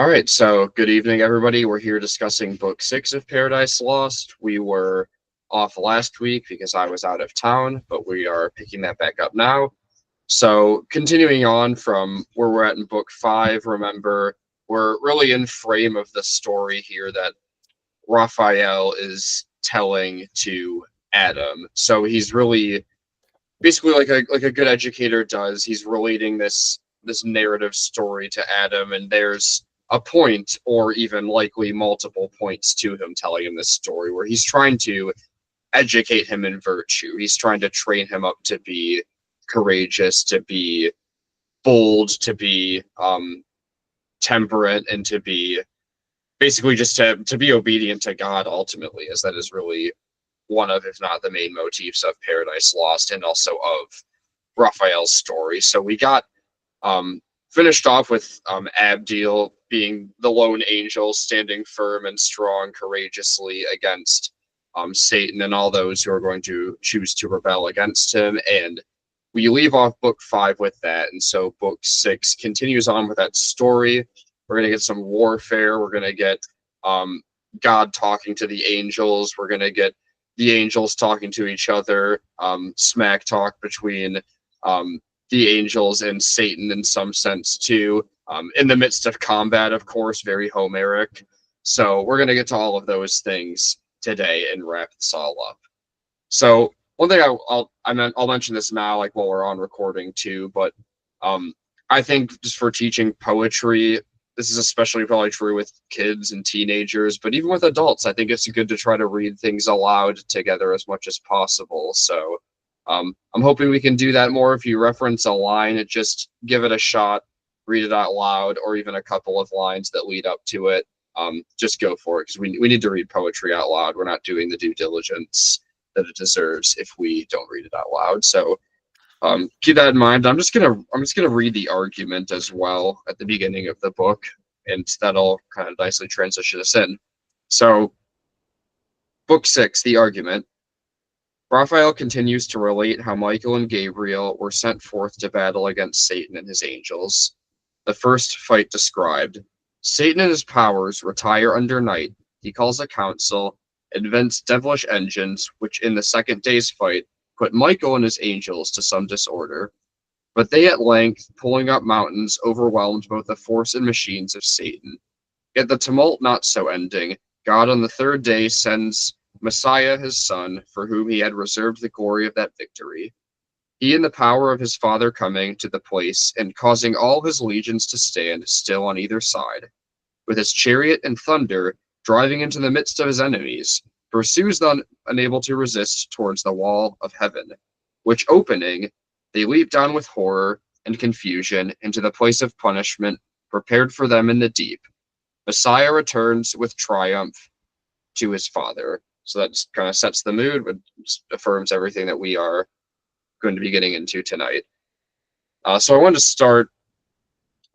All right, so good evening, everybody. We're here discussing Book 6 of Paradise Lost. We were off last week because I was out of town, but we are picking that back up now. So, continuing on from where we're at in Book 5, remember, we're really in frame of the story here that Raphael is telling to Adam. So he's really basically like a good educator does. He's relating this narrative story to Adam, and there's a point, or even likely multiple points to him telling him this story, where he's trying to educate him in virtue. He's trying to train him up to be courageous, to be bold, to be temperate, and to be basically just to be obedient to God ultimately, as that is really one of, if not the main motifs of Paradise Lost and also of Raphael's story. So we got finished off with Abdiel being the lone angel, standing firm and strong, courageously against Satan and all those who are going to choose to rebel against him. And we leave off book 5 with that. And so book 6 continues on with that story. We're going to get some warfare. We're going to get God talking to the angels. We're going to get the angels talking to each other, smack talk between the angels and Satan in some sense too, in the midst of combat, of course, very Homeric. So we're going to get to all of those things today and wrap this all up. So one thing I'll mention this now, like while we're on recording too, but I think just for teaching poetry, this is especially probably true with kids and teenagers, but even with adults, I think it's good to try to read things aloud together as much as possible. So I'm hoping we can do that more. If you reference a line, just give it a shot, read it out loud, or even a couple of lines that lead up to it. Just go for it, because we need to read poetry out loud. We're not doing the due diligence that it deserves if we don't read it out loud. So keep that in mind. I'm just gonna read the argument as well at the beginning of the book, and that'll kind of nicely transition us in. So, book 6, the argument. Raphael continues to relate how Michael and Gabriel were sent forth to battle against Satan and his angels. The first fight described. Satan and his powers retire under night. He calls a council, invents devilish engines, which in the second day's fight put Michael and his angels to some disorder. But they at length, pulling up mountains, overwhelmed both the force and machines of Satan. Yet the tumult not so ending, God on the third day sends Messiah his son, for whom he had reserved the glory of that victory. He in the power of his Father coming to the place, and causing all his legions to stand still on either side, with his chariot and thunder driving into the midst of his enemies, pursues them unable to resist towards the wall of heaven, which opening, they leap down with horror and confusion into the place of punishment prepared for them in the deep. Messiah returns with triumph to his Father. So that just kind of sets the mood, but affirms everything that we are going to be getting into tonight. So I wanted to start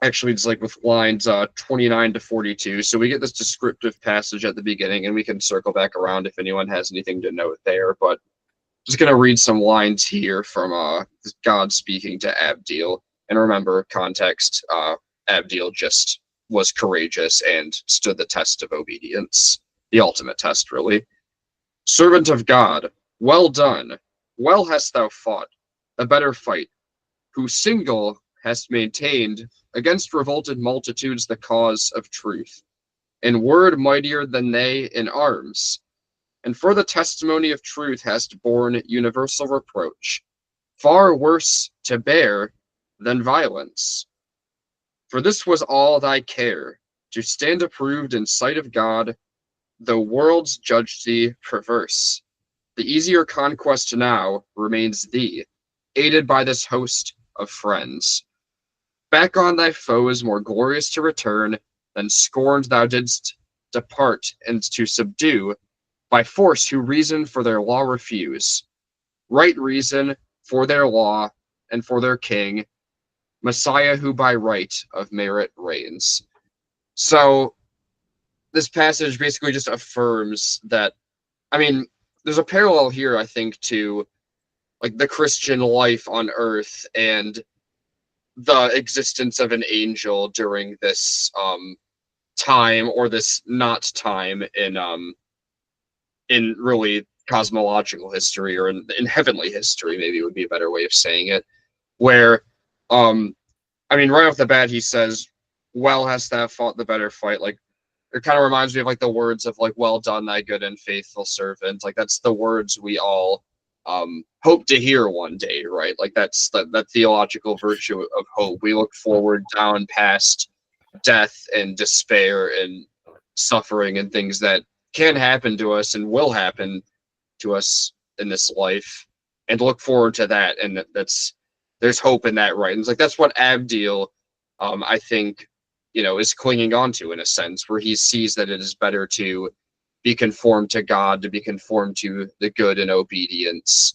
actually just like with lines 29 to 42. So we get this descriptive passage at the beginning, and we can circle back around if anyone has anything to note there. But just going to read some lines here from God speaking to Abdiel. And remember, context, Abdiel just was courageous and stood the test of obedience. The ultimate test, really. Servant of God, well done. Well hast thou fought, a better fight, who single hast maintained against revolted multitudes the cause of truth, in word mightier than they in arms, and for the testimony of truth hast borne universal reproach, far worse to bear than violence. For this was all thy care, to stand approved in sight of God, though worlds judged thee perverse. The easier conquest now remains thee, aided by this host of friends. Back on thy foes more glorious to return, than scorned thou didst depart, and to subdue, by force who reason for their law refuse. Right reason for their law, and for their king, Messiah who by right of merit reigns. So this passage basically just affirms that, I mean, there's a parallel here, I think, to like the Christian life on earth and the existence of an angel during this time, or this not time in really cosmological history, or in heavenly history, maybe would be a better way of saying it, where I mean, right off the bat he says, well hast thou fought the better fight. Like, it kind of reminds me of like the words of like, well done thy good and faithful servant. Like, that's the words we all hope to hear one day, right? Like, that's that theological virtue of hope. We look forward down past death and despair and suffering and things that can happen to us and will happen to us in this life, and look forward to that. And that's, there's hope in that, right? And it's like, that's what Abdiel, I think, is clinging on to, in a sense, where he sees that it is better to be conformed to God, to be conformed to the good and obedience,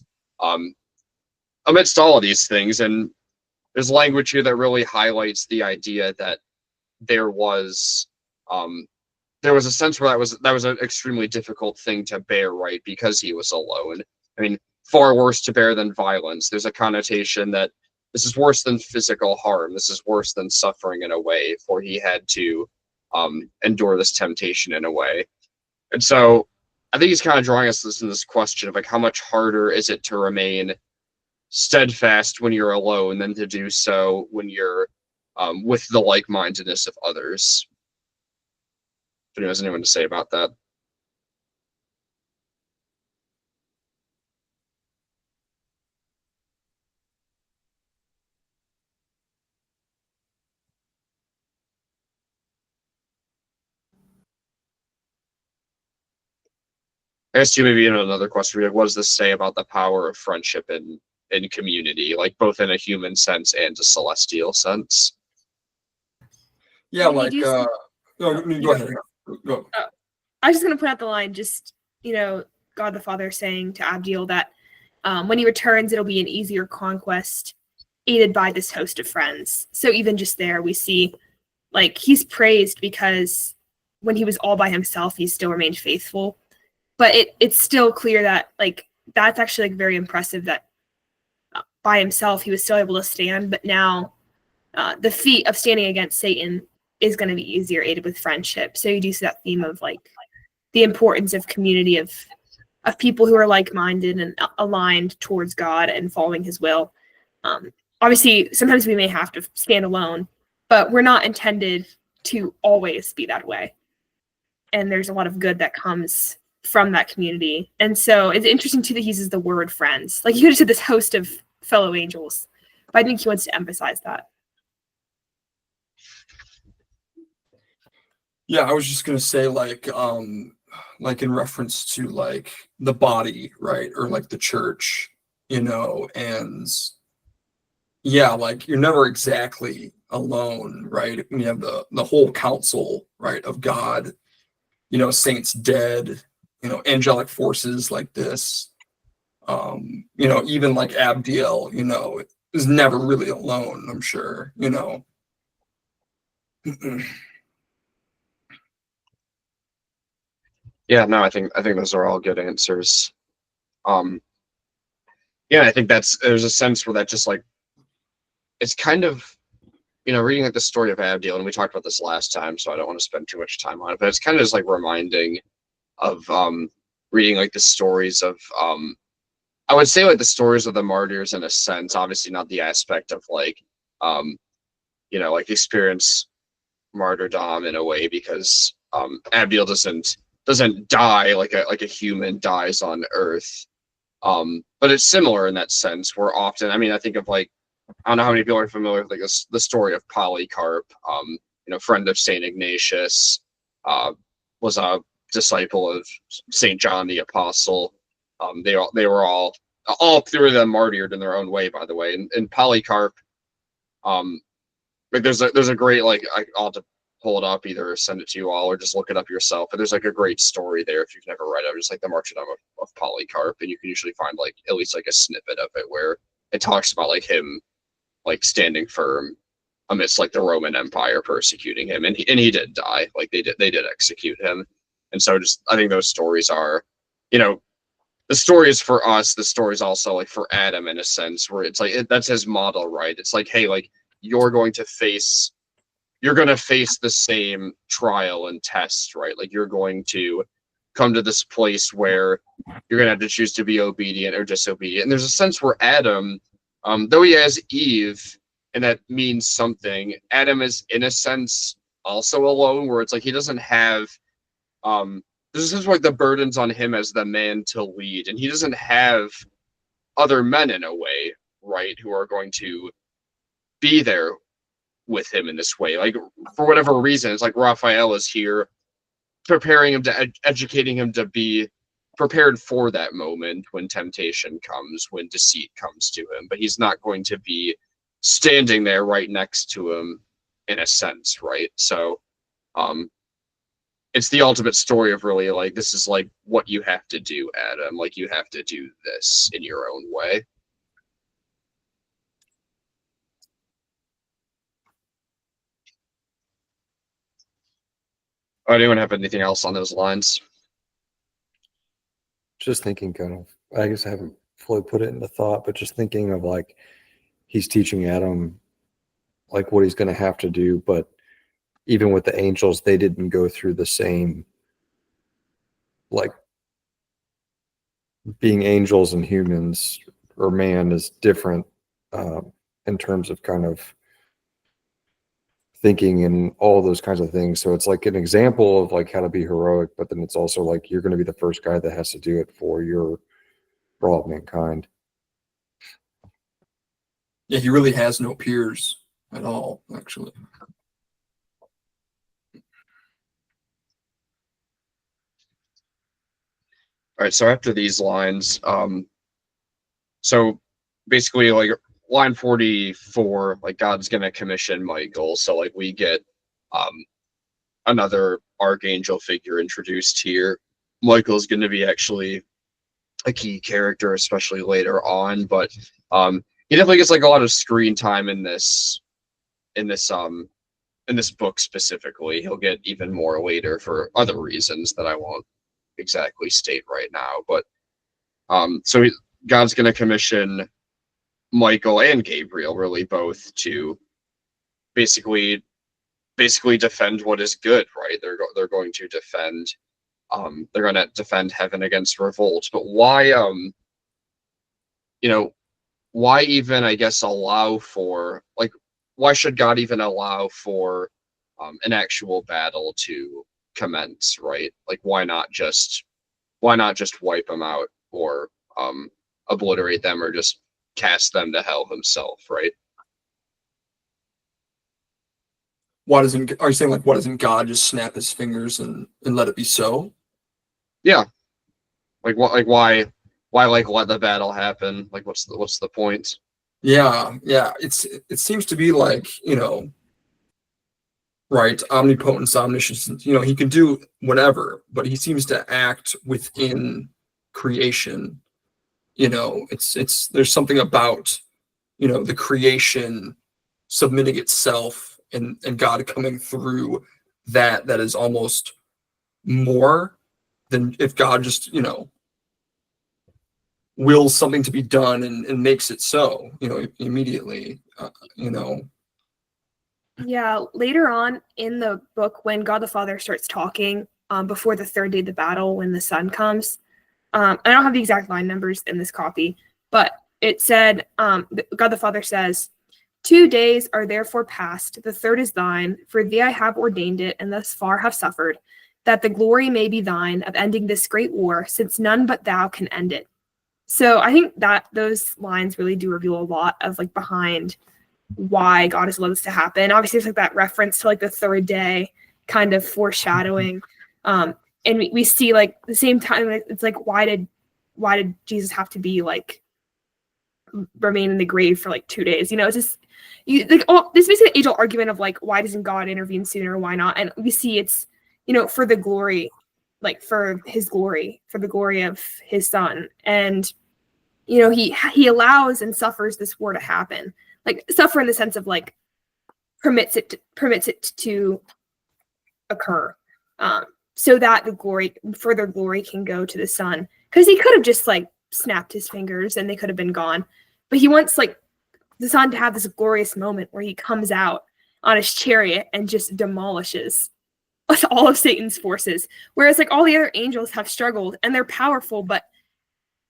amidst all of these things. And there's language here that really highlights the idea that there was a sense where that was an extremely difficult thing to bear, right? Because he was alone. I mean, far worse to bear than violence. There's a connotation that this is worse than physical harm. This is worse than suffering, in a way, for he had to endure this temptation in a way. And so I think he's kind of drawing us in this question of like, how much harder is it to remain steadfast when you're alone than to do so when you're with the like-mindedness of others. If anyone has anyone to say about that. I guess you maybe another question. Like, what does this say about the power of friendship in community, like both in a human sense and a celestial sense? Yeah, like no, go ahead. Go. I was just going to point out the line, just, God the Father saying to Abdiel that when he returns, it'll be an easier conquest, aided by this host of friends. So even just there, we see, like, he's praised because when he was all by himself, he still remained faithful. But it's still clear that, like, that's actually, like, very impressive that by himself he was still able to stand. But now the feat of standing against Satan is going to be easier, aided with friendship. So you do see that theme of, like, the importance of community, of people who are like-minded and aligned towards God and following his will. Obviously, sometimes we may have to stand alone, but we're not intended to always be that way. And there's a lot of good that comes from that community. And so it's interesting, too, that he uses the word friends. Like, you could have said this host of fellow angels, but I think he wants to emphasize that. Yeah, I was just gonna say, like in reference to, like, the body, right, or like the church, and yeah, like, you're never exactly alone, right? When you have the whole council, right, of God, saints dead, angelic forces like this, even like Abdiel, is never really alone, I'm sure. Yeah, no, I think those are all good answers. Yeah, I think there's a sense where that just, like, it's kind of, reading like the story of Abdiel, and we talked about this last time, so I don't want to spend too much time on it, but it's kind of just like reminding of reading like the stories of I would say like the stories of the martyrs, in a sense, obviously not the aspect of like like experience martyrdom in a way, because Abdiel doesn't die like a human dies on Earth. But it's similar in that sense, where often, I mean, I think of, like, I don't know how many people are familiar with, like, the story of Polycarp, friend of Saint Ignatius, was a disciple of Saint John the Apostle. They were all three of them martyred in their own way, by the way. And Polycarp, like, there's a great, like, I'll have to pull it up, either send it to you all or just look it up yourself. But there's like a great story there if you've never read it, just like the martyrdom of Polycarp, and you can usually find like at least like a snippet of it where it talks about like him like standing firm amidst like the Roman Empire persecuting him, and he did die. Like they did execute him. And so just, I think those stories are, the story is for us. The story is also like for Adam, in a sense, where it's like that's his model, right? It's like, hey, like, you're going to face you're going to face the same trial and test, right? Like you're going to come to this place where you're going to have to choose to be obedient or disobedient. And there's a sense where Adam, though he has Eve, and that means something, Adam is in a sense also alone, where it's like he doesn't have, there's a sense where like the burden's on him as the man to lead, and he doesn't have other men in a way, right, who are going to be there with him in this way. Like for whatever reason, it's like Raphael is here preparing him to educating him to be prepared for that moment when temptation comes, when deceit comes to him, but he's not going to be standing there right next to him in a sense, right? So it's the ultimate story of really like, this is like what you have to do, Adam, like you have to do this in your own way. Oh, anyone have anything else on those lines? Just thinking kind of, I guess I haven't fully put it into thought, but just thinking of like, he's teaching Adam like what he's going to have to do. But even with the angels, they didn't go through the same, like being angels and humans or man is different in terms of kind of thinking and all those kinds of things. So it's like an example of like how to be heroic, but then it's also like you're going to be the first guy that has to do it for all of mankind. Yeah, he really has no peers at all, actually. All right, so after these lines, so basically like line 44, like God's gonna commission Michael, so like we get another archangel figure introduced here. Michael's gonna be actually a key character, especially later on, but he definitely gets like a lot of screen time in this book specifically. He'll get even more later for other reasons that I won't exactly state right now, but so God's going to commission Michael and Gabriel, really both, to basically defend what is good, right? They're going to defend heaven against revolt. But why why even, I guess, allow for, like, why should God even allow for an actual battle to commence, right? Like, why not just wipe them out, or obliterate them, or just cast them to hell himself, right? Are you saying like, why doesn't God just snap his fingers and let it be so? Yeah. Like what? Like why like let the battle happen? Like what's the point? Yeah. It seems to be like, right, omnipotence, omniscience. He can do whatever, but he seems to act within creation. There's something about the creation submitting itself and God coming through that is almost more than if God just wills something to be done and makes it so immediately. Yeah, later on in the book, when God the Father starts talking before the third day of the battle, when the sun comes, I don't have the exact line numbers in this copy, but it said, God the Father says, 2 days are therefore past, the third is thine, for thee I have ordained it, and thus far have suffered, that the glory may be thine of ending this great war, since none but thou can end it. So I think that those lines really do reveal a lot of like behind why God has allowed this to happen. Obviously, it's like that reference to like the third day kind of foreshadowing. And we see like the same time, it's like, why did Jesus have to be like remain in the grave for like 2 days? It's just this basically an age-old argument of like, why doesn't God intervene sooner? Why not? And we see it's for the glory, like for his glory, for the glory of his son. And he allows and suffers this war to happen, like suffer in the sense of like permits it to occur, so that further glory can go to the son, because he could have just like snapped his fingers and they could have been gone, but he wants like the son to have this glorious moment where he comes out on his chariot and just demolishes all of Satan's forces. Whereas like all the other angels have struggled and they're powerful, but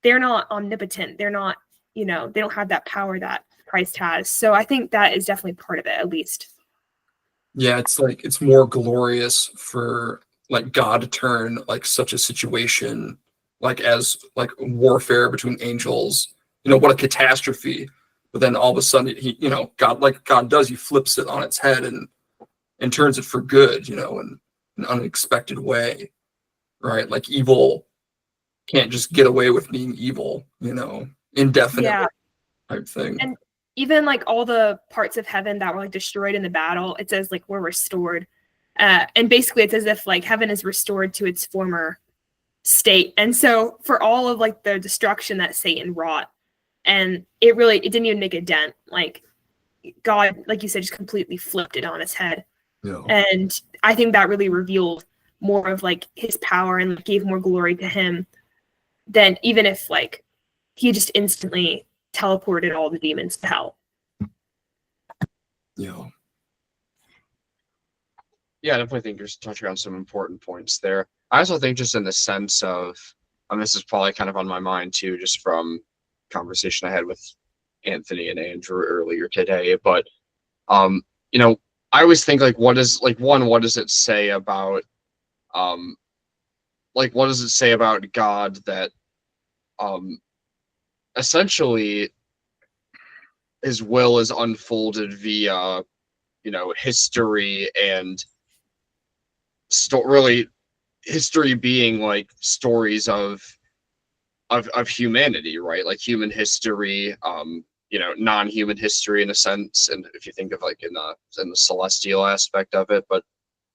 they're not omnipotent. They're not, they don't have that power that Christ has. So I think that is definitely part of it, at least. Yeah, it's like it's more glorious for like God to turn like such a situation like as like warfare between angels. What a catastrophe. But then all of a sudden he, God does, he flips it on its head and turns it for good, in an unexpected way. Right? Like evil can't just get away with being evil, indefinitely type thing. And even like all the parts of heaven that were like destroyed in the battle, it says like we're restored. And basically it's as if like heaven is restored to its former state. And so for all of like the destruction that Satan wrought, and it didn't even make a dent. Like God, like you said, just completely flipped it on its head. Yeah. And I think that really revealed more of like his power and like, gave more glory to him than even if like he just instantly teleported all the demons to hell. Yeah. Yeah, I definitely think you're touching on some important points there. I also think just in the sense of, this is probably kind of on my mind too, just from conversation I had with Anthony and Andrew earlier today, but I always think like what does it say about what does it say about God that essentially his will is unfolded via history and really history being like stories of humanity, right? Like human history, non-human history in a sense. And if you think of like in the celestial aspect of it, but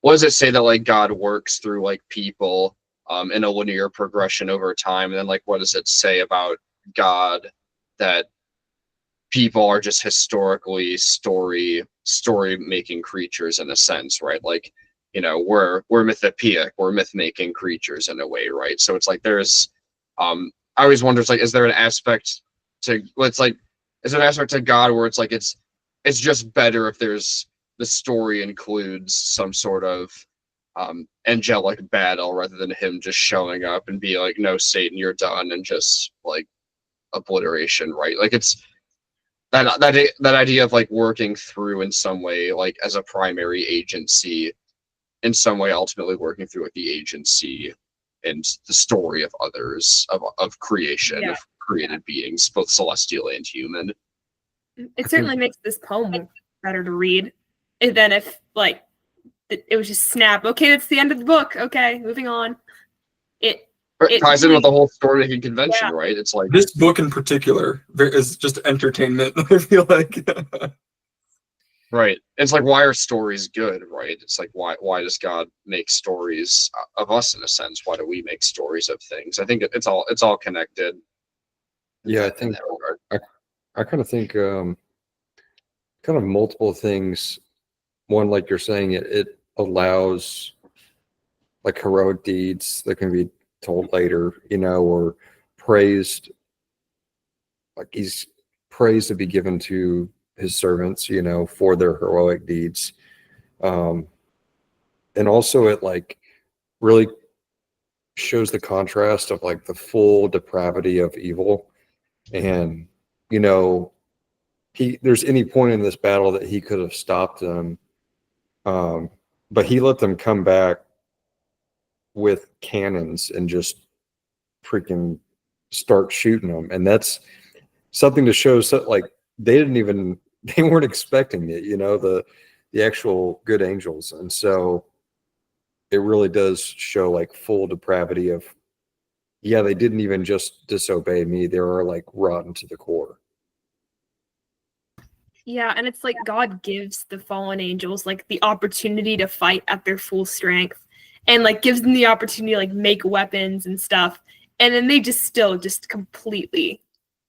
what does it say that like God works through like people in a linear progression over time? And then like what does it say about God that people are just historically story making creatures in a sense, right? Like we're mythopoeic, we're myth making creatures in a way, right? So it's like there's I always wonder, it's like, is there an aspect to God where it's like it's just better if there's the story includes some sort of angelic battle rather than him just showing up and be like, no, Satan, you're done, and just like obliteration, right? Like it's that idea of like working through in some way, like as a primary agency, in some way ultimately working through with the agency and the story of others, of creation, of created beings, both celestial and human. It certainly makes this poem better to read than if like it was just snap. Okay, that's the end of the book. Okay, moving on. It ties in with the whole story making convention, right? It's like this book in particular is just entertainment. I feel like. Right. It's like, why are stories good, right? It's like, why does God make stories of us in a sense? Why do we make stories of things? I think it's all connected. Yeah, I think I kind of think kind of multiple things. One, like you're saying, it allows like heroic deeds that can be told later, or praised. Like he's praise to be given to his servants, for their heroic deeds. And also it like really shows the contrast of like the full depravity of evil. And, there's any point in this battle that he could have stopped them. But he let them come back with cannons and just freaking start shooting them. And that's something to show like they weren't expecting it, the actual good angels. And so it really does show like full depravity of, they didn't even just disobey me. They were like rotten to the core. Yeah, and it's like God gives the fallen angels like the opportunity to fight at their full strength and like gives them the opportunity to like make weapons and stuff. And then they just still completely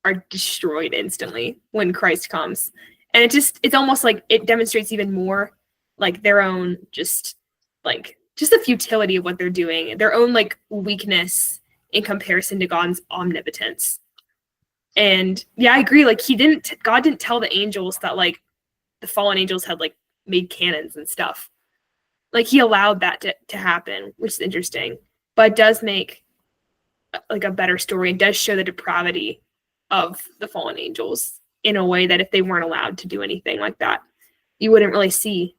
are destroyed instantly when Christ comes. And it's almost like it demonstrates even more like their own just the futility of what they're doing, their own like weakness in comparison to God's omnipotence. And I agree. Like God didn't tell the angels that like the fallen angels had like made cannons and stuff. Like he allowed that to happen, which is interesting, but it does make like a better story. It does show the depravity of the fallen angels in a way that if they weren't allowed to do anything like that, you wouldn't really see.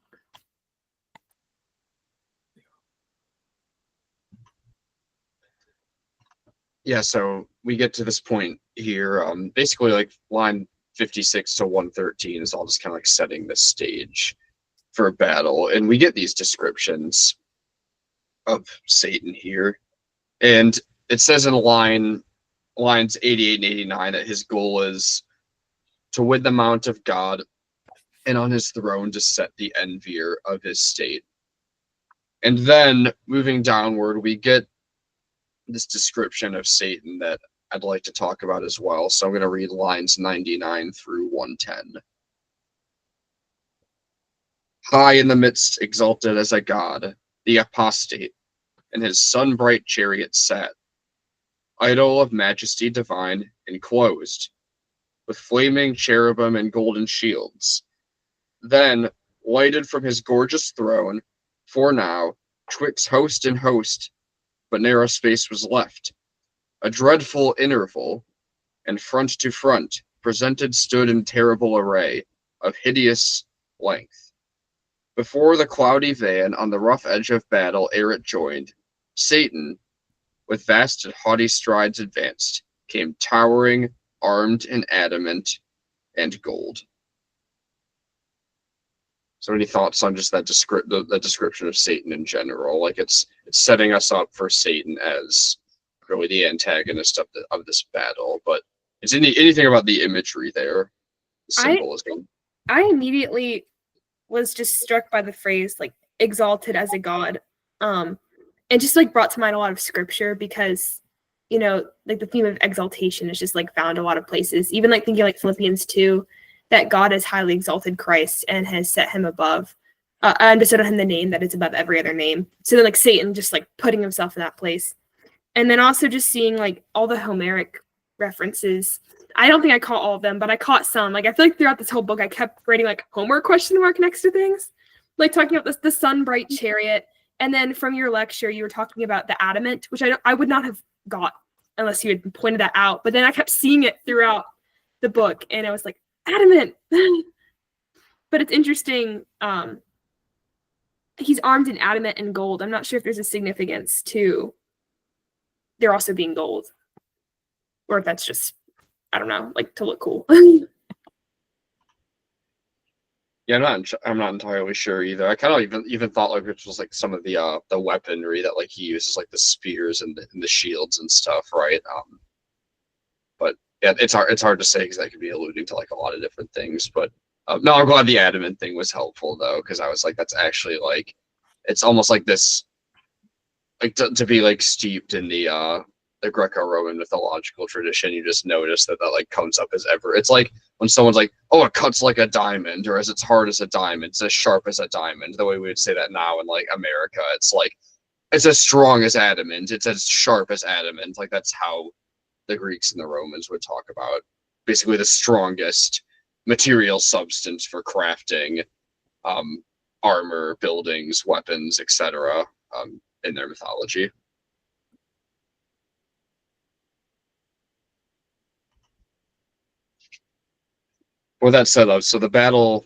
Yeah, so we get to this point here. Basically, like line 56 to 113 is all just kind of like setting the stage for a battle, and we get these descriptions of Satan here, and it says in lines 88 and 89 that his goal is to win the mount of God, and on his throne to set the envier of his state. And then moving downward, we get this description of Satan that I'd like to talk about as well. So I'm going to read lines 99 through 110. High in the midst, exalted as a god, the apostate, in his sun-bright chariot sat, idol of majesty divine, enclosed, with flaming cherubim and golden shields. Then, lighted from his gorgeous throne, for now, twixt host and host, but narrow space was left. A dreadful interval, and front to front, presented stood in terrible array, of hideous length. Before the cloudy van, on the rough edge of battle, ere it joined, Satan, with vast and haughty strides advanced, came towering, armed in adamant and gold. So any thoughts on just that the description of Satan in general? Like it's setting us up for Satan as really the antagonist of this battle. But is anything about the imagery there? The symbolism. I immediately was just struck by the phrase like exalted as a god. And just like brought to mind a lot of scripture because, you know, like the theme of exaltation is just like found a lot of places. Even like thinking like Philippians 2, that God has highly exalted Christ and has set him above, and bestowed on him the name that is above every other name. So then like Satan just like putting himself in that place. And then also just seeing like all the Homeric references. I don't think I caught all of them, but I caught some. Like I feel like throughout this whole book, I kept writing like Homer ? Next to things. Like talking about the sun bright chariot. And then from your lecture, you were talking about the adamant, which I would not have got unless you had pointed that out. But then I kept seeing it throughout the book, and I was like, adamant. But it's interesting. He's armed in adamant and gold. I'm not sure if there's a significance to there also being gold, or if that's just, I don't know, like to look cool. Yeah, I'm not entirely sure either. I kind of even thought like it was like some of the weaponry that like he uses, like the spears and the shields and stuff, right? But yeah, it's hard to say because that could be alluding to like a lot of different things. But no, I'm glad the adamant thing was helpful though, because I was like, that's actually like, it's almost like this, like to be like steeped in the Greco-Roman mythological tradition. You just notice that like comes up as ever. It's like when someone's like, oh, it cuts like a diamond, or as it's hard as a diamond, it's as sharp as a diamond. The way we would say that now in like America, it's like it's as strong as adamant, it's as sharp as adamant. Like that's how the Greeks and the Romans would talk about basically the strongest material substance for crafting armor, buildings, weapons, etc. In their mythology. With that said, so the battle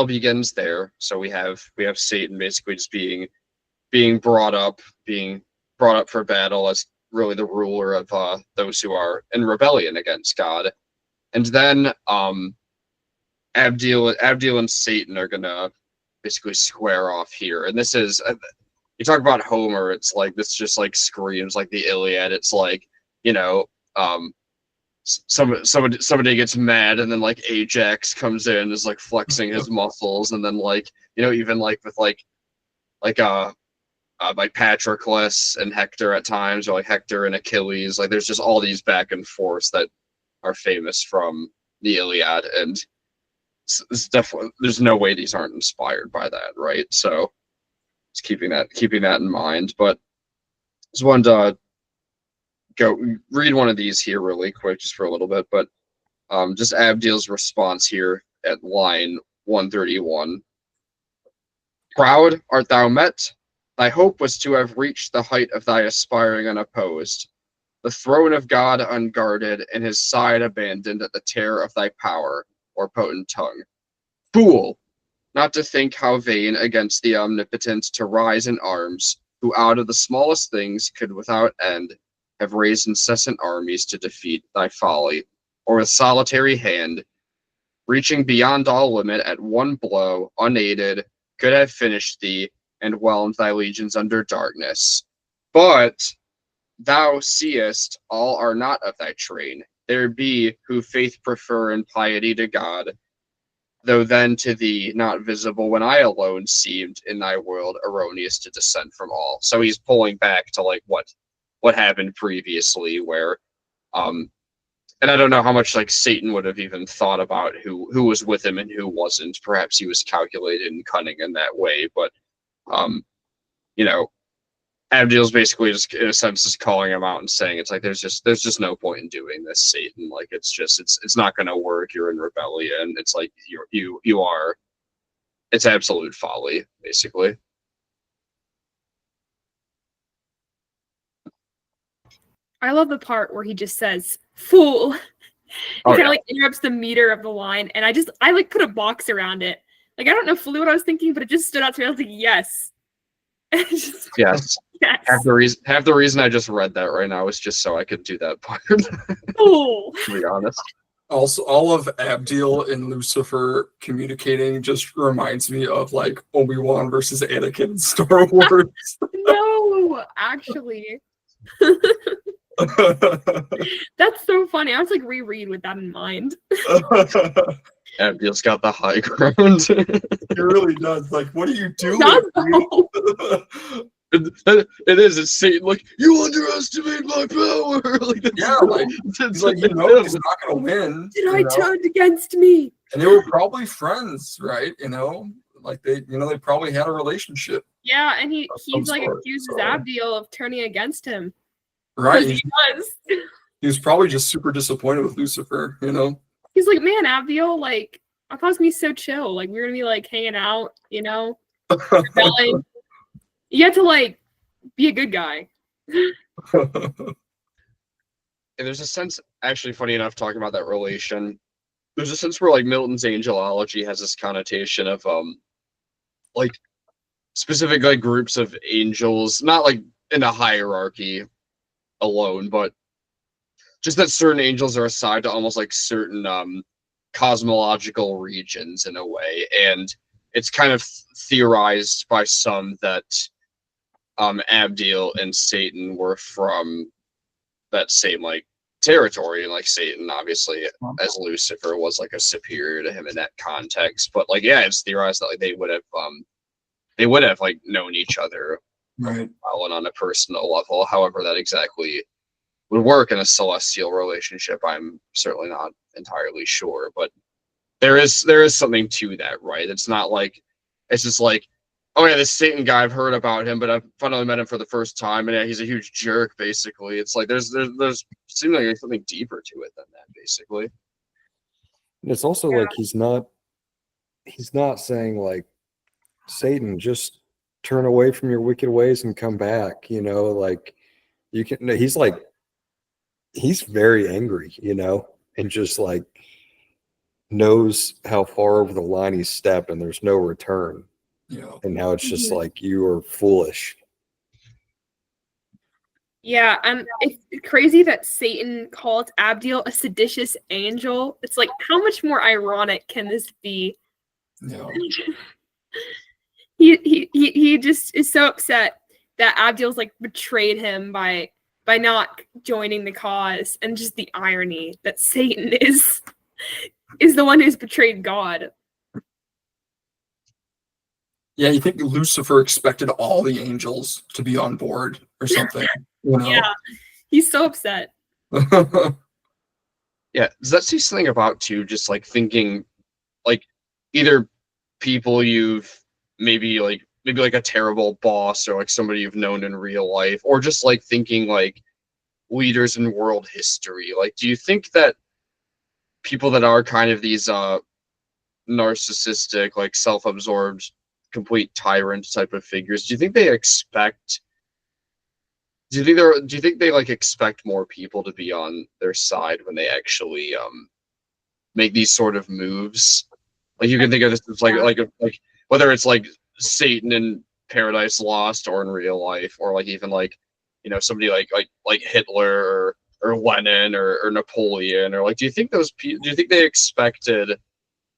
begins there. So we have Satan basically just being brought up for battle as really the ruler of those who are in rebellion against God. And then Abdiel and Satan are gonna basically square off here. And this is, you talk about Homer, it's like this just like screams like the Iliad. It's like, you know, somebody gets mad and then like Ajax comes in, is like flexing his muscles, and then like, you know, even like with like Patroclus and Hector at times, or like Hector and Achilles, like there's just all these back and forths that are famous from the Iliad, and it's definitely, there's no way these aren't inspired by that, right? So just keeping that in mind. But just wanted to go read one of these here really quick, just for a little bit. But just Abdiel's response here at line 131. Proud art thou met, thy hope was to have reached the height of thy aspiring unopposed, the throne of God unguarded, and his side abandoned at the terror of thy power, or potent tongue. Fool! Not to think how vain against the omnipotent to rise in arms, who out of the smallest things could without end have raised incessant armies to defeat thy folly, or with solitary hand, reaching beyond all limit at one blow, unaided, could have finished thee, and whelmed thy legions under darkness. But thou seest all are not of thy train. There be who faith prefer and piety to God, though then to thee not visible when I alone seemed in thy world erroneous to descend from all. So he's pulling back to like what happened previously, where and I don't know how much like Satan would have even thought about who was with him and who wasn't. Perhaps he was calculated and cunning in that way, but you know, Abdiel's basically just in a sense just calling him out and saying it's like there's just no point in doing this, Satan. Like it's not gonna work. You're in rebellion. It's like you are. It's absolute folly, basically. I love the part where he just says "fool." He Oh, kind of yeah. like interrupts the meter of the line, and I like put a box around it. Like I don't know fully what I was thinking, but it just stood out to me. I was like, yes. Just, Yes. yes. Half the reason I just read that right now is just so I could do that part. Fool. To be honest. Also, all of Abdiel and Lucifer communicating just reminds me of like Obi-Wan versus Anakin in Star Wars. No, actually. That's so funny. I was like reread with that in mind. Abdiel's got the high ground. It really does. Like, what are you doing? Does dude? It's Satan. Like, you underestimate my power. Like, Yeah, like he's like, he's not gonna win. Did I turned against me? And they were probably friends, right? Like they probably had a relationship, Yeah, and he's like sort, accuses so. Abdiel of turning against him. right? 'Cause he does. He was probably just super disappointed with Lucifer, He's like, man, Abdiel, like, I thought it was gonna be so chill. Like, we were gonna be like hanging out, rebelling. You have to like be a good guy. And there's a sense, actually, funny enough, talking about that relation, there's a sense where like Milton's angelology has this connotation of like specific like groups of angels, not like in a hierarchy alone, but just that certain angels are assigned to almost like certain cosmological regions in a way. And it's kind of theorized by some that Abdiel and Satan were from that same like territory, and like Satan obviously as Lucifer was like a superior to him in that context. But like yeah, it's theorized that like they would have like known each other right. well and on a personal level. However that exactly would work in a celestial relationship, I'm certainly not entirely sure. But there is something to that, right? It's not like it's just like, oh yeah, this Satan guy, I've heard about him, but I've finally met him for the first time, and yeah, he's a huge jerk. Basically, it's like there's seems like there's something deeper to it than that. Basically, And it's also like he's not saying like, Satan, just turn away from your wicked ways and come back. Like you can. No, he's very angry, and just like knows how far over the line he's stepped, and there's no return. Yeah. And how it's just like, you are foolish. Yeah, it's crazy that Satan called Abdiel a seditious angel. It's like, how much more ironic can this be? Yeah. He just is so upset that Abdiel's like betrayed him by not joining the cause, and just the irony that Satan is the one who's betrayed God. Yeah, you think Lucifer expected all the angels to be on board or something? Yeah, he's so upset. yeah. Does that say something about too? Just like thinking, like either people you've maybe like a terrible boss, or like somebody you've known in real life, or just like thinking like leaders in world history. Like, do you think that people that are kind of these narcissistic, like self-absorbed complete tyrant type of figures, do you think they expect? Do you think they like expect more people to be on their side when they actually make these sort of moves? Like you can think of this as like whether it's like Satan in Paradise Lost or in real life, or like even like somebody like Hitler or Lenin or Napoleon, or like do you think do you think they expected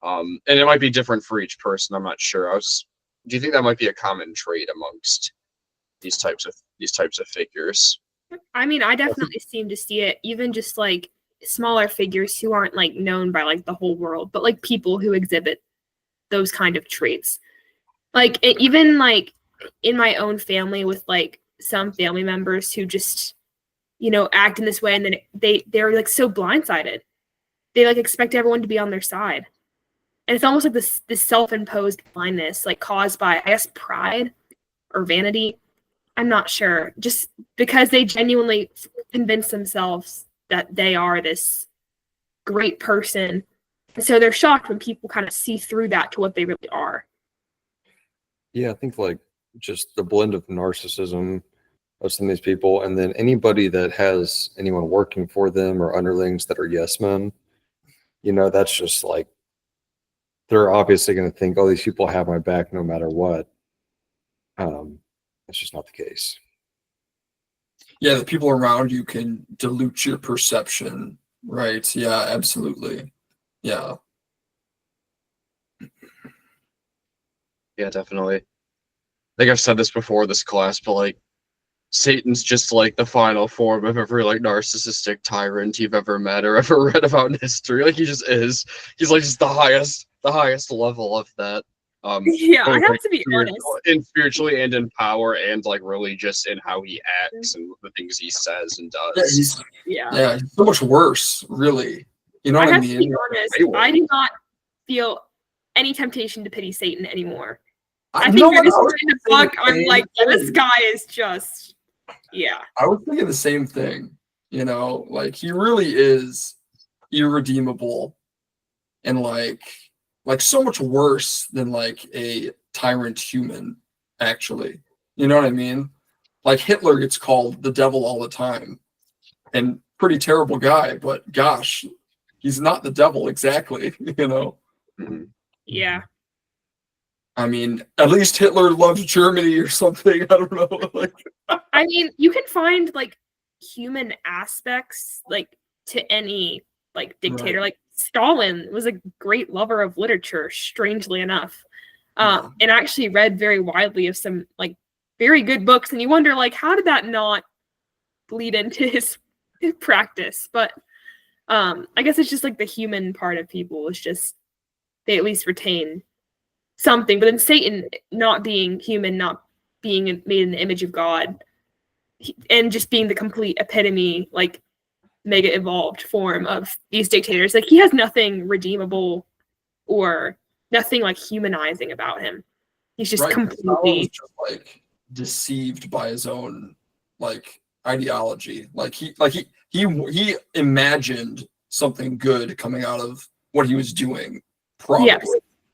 and it might be different for each person, I'm not sure. Do you think that might be a common trait amongst these types of figures? I mean, I definitely seem to see it, even just like smaller figures who aren't like known by like the whole world, but like people who exhibit those kind of traits. Like even like in my own family with like some family members who just act in this way, and then they're like so blindsided. They like expect everyone to be on their side. And it's almost like this self-imposed blindness, like caused by, I guess, pride or vanity. I'm not sure. Just because they genuinely convince themselves that they are this great person. And so they're shocked when people kind of see through that to what they really are. Yeah, I think like just the blend of narcissism of some of these people, and then anybody that has anyone working for them or underlings that are yes men, that's just like, they're obviously going to think, oh, these people have my back no matter what. That's just not the case. Yeah, the people around you can dilute your perception, right? Yeah, absolutely. Yeah. Yeah, definitely. I think I've said this before this class, but like Satan's just like the final form of every like narcissistic tyrant you've ever met or ever read about in history. Like he just is. He's like just the highest level of that. Yeah, I both, have like, to be honest. in spiritually and in power, and like really just in how he acts and the things he says and does. Yeah, he's so much worse, really. You know I what I have to be mean? honest. I do not feel any temptation to pity Satan anymore. I think No, you're just I was reading the thinking book. the I'm same like, this thing. guy is just, yeah. I was thinking the same thing. Like he really is irredeemable, and like so much worse than like a tyrant human, actually. You know what I mean? Like Hitler gets called the devil all the time, and pretty terrible guy, but gosh, he's not the devil exactly, Mhm. Yeah. I mean, at least Hitler loved Germany or something. I don't know. Like, I mean, you can find like human aspects like to any like dictator. Right. Like Stalin was a great lover of literature, strangely enough. Yeah. And actually read very widely of some like very good books, and you wonder like how did that not bleed into his practice? But I guess it's just like the human part of people is just they at least retain something. But then Satan, not being human, not being made in the image of God, and just being the complete epitome, like mega evolved form of these dictators, like he has nothing redeemable or nothing like humanizing about him. He's just Right. Stalin was completely just like deceived by his own like ideology. Like he imagined something good coming out of what he was doing. Probably. yes.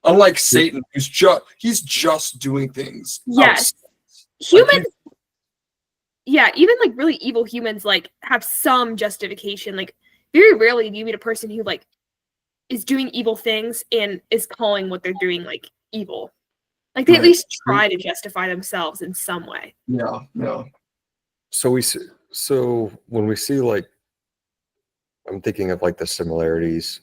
Unlike Satan, he's just doing things. Yes. Humans, yeah, even like really evil humans like have some justification. Like very rarely do you meet a person who like is doing evil things and is calling what they're doing like evil. Like they at least try to justify themselves in some way. Yeah, yeah. So when we see like, I'm thinking of like the similarities,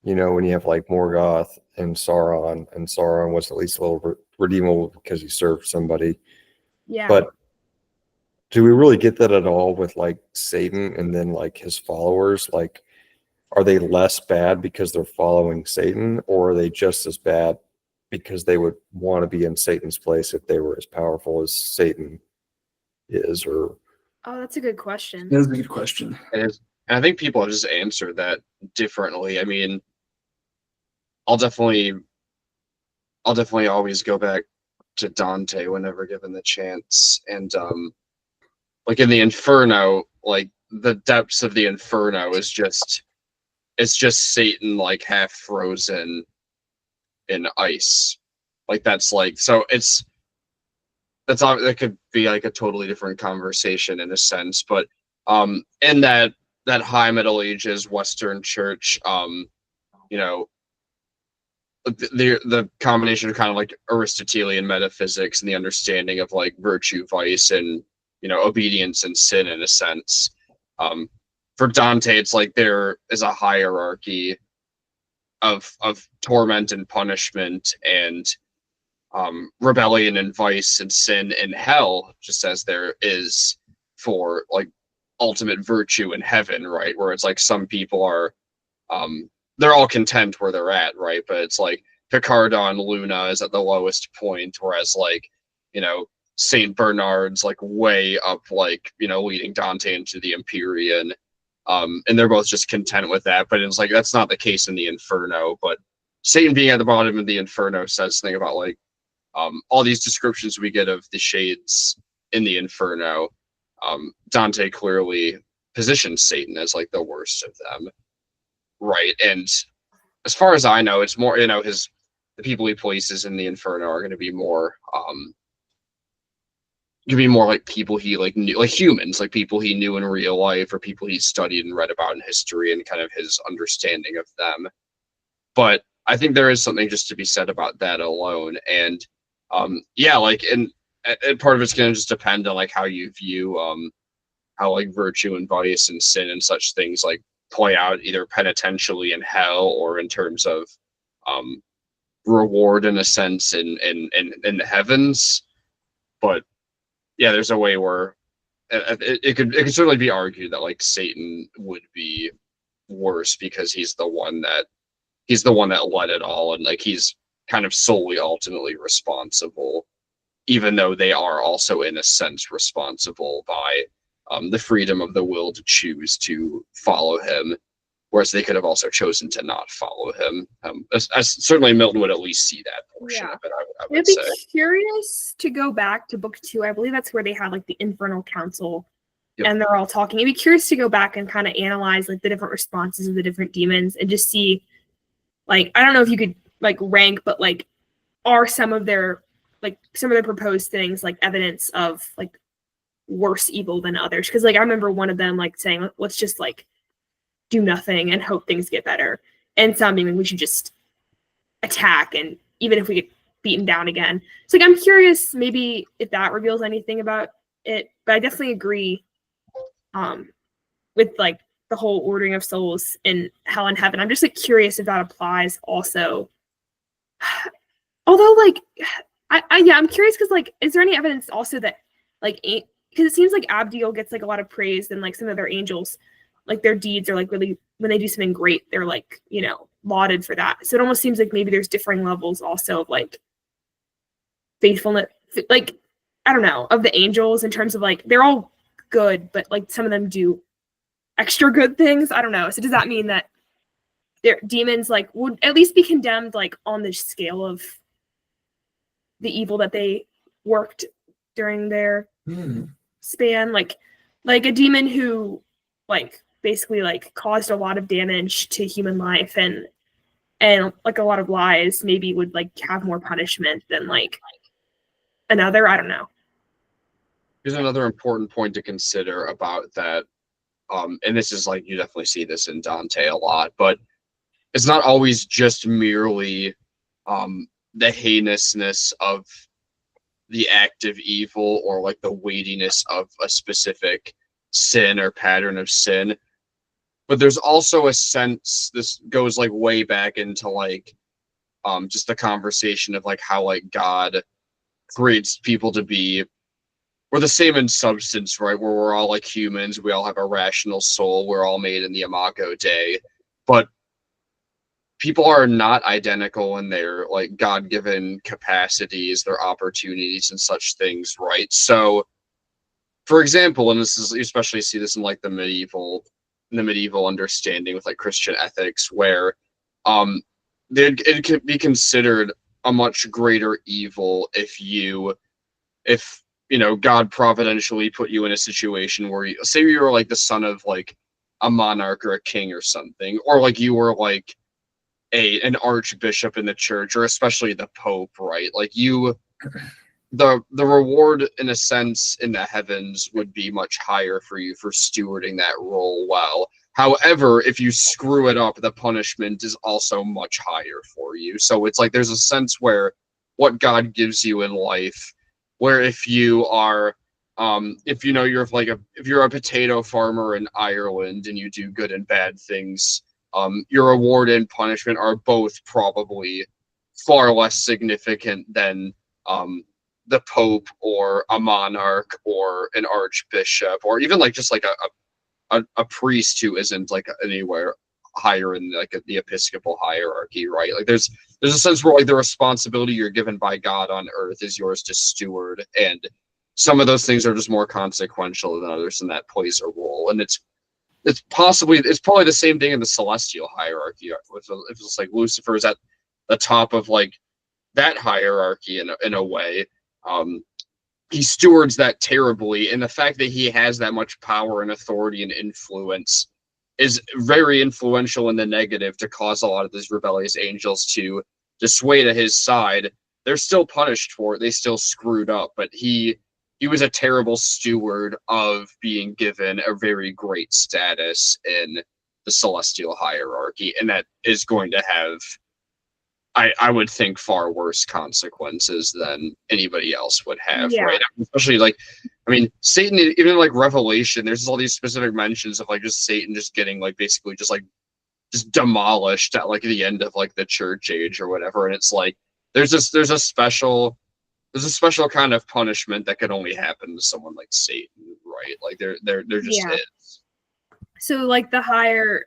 when you have like Morgoth and Sauron was at least a little redeemable because he served somebody. Yeah. But do we really get that at all with like Satan and then like his followers? Like, are they less bad because they're following Satan, or are they just as bad because they would want to be in Satan's place if they were as powerful as Satan is? Or that's a good question. That's a good question. And I think people have just answered that differently. I mean, I'll definitely always go back to Dante whenever given the chance. And like in the Inferno, like the depths of the Inferno is just Satan like half frozen in ice. Like that's like, so that could be like a totally different conversation in a sense, but in that high Middle Ages Western church, you know, the combination of kind of like Aristotelian metaphysics and the understanding of like virtue, vice, and obedience and sin in a sense. For Dante, it's like there is a hierarchy of torment and punishment and rebellion and vice and sin and hell, just as there is for like ultimate virtue in heaven, right? Where it's like some people are they're all content where they're at, right? But it's like Picardon Luna is at the lowest point, whereas like, Saint Bernard's like way up, like, leading Dante into the Empyrean. And they're both just content with that. But it's like that's not the case in the Inferno. But Satan being at the bottom of the Inferno says something about like all these descriptions we get of the shades in the Inferno. Dante clearly positions Satan as like the worst of them. Right. And as far as I know, it's more, the people he places in the Inferno are going to be more, like people he like knew, like humans, like people he knew in real life or people he studied and read about in history and kind of his understanding of them. But I think there is something just to be said about that alone. And yeah, like, and part of it's going to just depend on like how you view how like virtue and vice and sin and such things like play out either penitentially in hell or in terms of reward in a sense in the heavens. But yeah, there's a way where it could certainly be argued that like Satan would be worse because he's the one that led it all, and like he's kind of solely ultimately responsible, even though they are also in a sense responsible by the freedom of the will to choose to follow him, whereas they could have also chosen to not follow him. As certainly Milton would at least see that portion of it, I would say. I'd be curious to go back to book 2. I believe that's where they had like the Infernal Council, and they're all talking. I'd be curious to go back and kind of analyze like the different responses of the different demons and just see, like, I don't know if you could like rank, but like, are some of their proposed things like evidence of like worse evil than others? Because like I remember one of them like saying, let's just like do nothing and hope things get better, and some being we should just attack, and even if we get beaten down again. So like I'm curious maybe if that reveals anything about it, but I definitely agree with like the whole ordering of souls in hell and heaven. I'm just like curious if that applies also. Although like I'm curious because like is there any evidence also that like because it seems like Abdiel gets like a lot of praise, and like some of their angels, like their deeds are like really, when they do something great, they're like, lauded for that. So it almost seems like maybe there's differing levels also of like faithfulness, like, I don't know, of the angels in terms of like, they're all good, but like some of them do extra good things. I don't know. So does that mean that their demons like would at least be condemned like on the scale of the evil that they worked during their span? Like a demon who like basically like caused a lot of damage to human life and like a lot of lies maybe would like have more punishment than like another. I don't know. Here's another important point to consider about that. And this is like, you definitely see this in Dante a lot, but it's not always just merely the heinousness of the act of evil or like the weightiness of a specific sin or pattern of sin, but there's also a sense, this goes like way back into like just the conversation of like how like God creates people to be, we're the same in substance, right? Where we're all like humans, we all have a rational soul, we're all made in the Imago Dei, but people are not identical in their like God-given capacities, their opportunities and such things, right? So for example, and this is, you especially see this in like the medieval understanding with like Christian ethics, where it could be considered a much greater evil if God providentially put you in a situation where you, say you were like the son of like a monarch or a king or something, or like you were like an archbishop in the church, or especially the pope, right? Like the reward in a sense in the heavens would be much higher for you for stewarding that role well. However, if you screw it up, the punishment is also much higher for you. So it's like there's a sense where what God gives you in life, where if you are if you know if you're a potato farmer in Ireland and you do good and bad things, your reward and punishment are both probably far less significant than the Pope or a monarch or an archbishop, or even like just like a priest who isn't like anywhere higher in like the episcopal hierarchy, right? Like there's a sense where like the responsibility you're given by God on earth is yours to steward, and some of those things are just more consequential than others, and that plays a role. And it's probably the same thing in the celestial hierarchy. If it's like Lucifer is at the top of like that hierarchy in a way, he stewards that terribly, and the fact that he has that much power and authority and influence is very influential in the negative to cause a lot of these rebellious angels to sway to his side. They're still punished for it. They still screwed up, but he was a terrible steward of being given a very great status in the celestial hierarchy, and that is going to have, I would think, far worse consequences than anybody else would have, Yeah. right? Especially like, I mean, Satan, even like Revelation, there's all these specific mentions of like just Satan just getting like basically just demolished at like the end of like the church age or whatever, and it's like there's a special kind of punishment that can only happen to someone like Satan, right? Like there just Yeah. is. So like the higher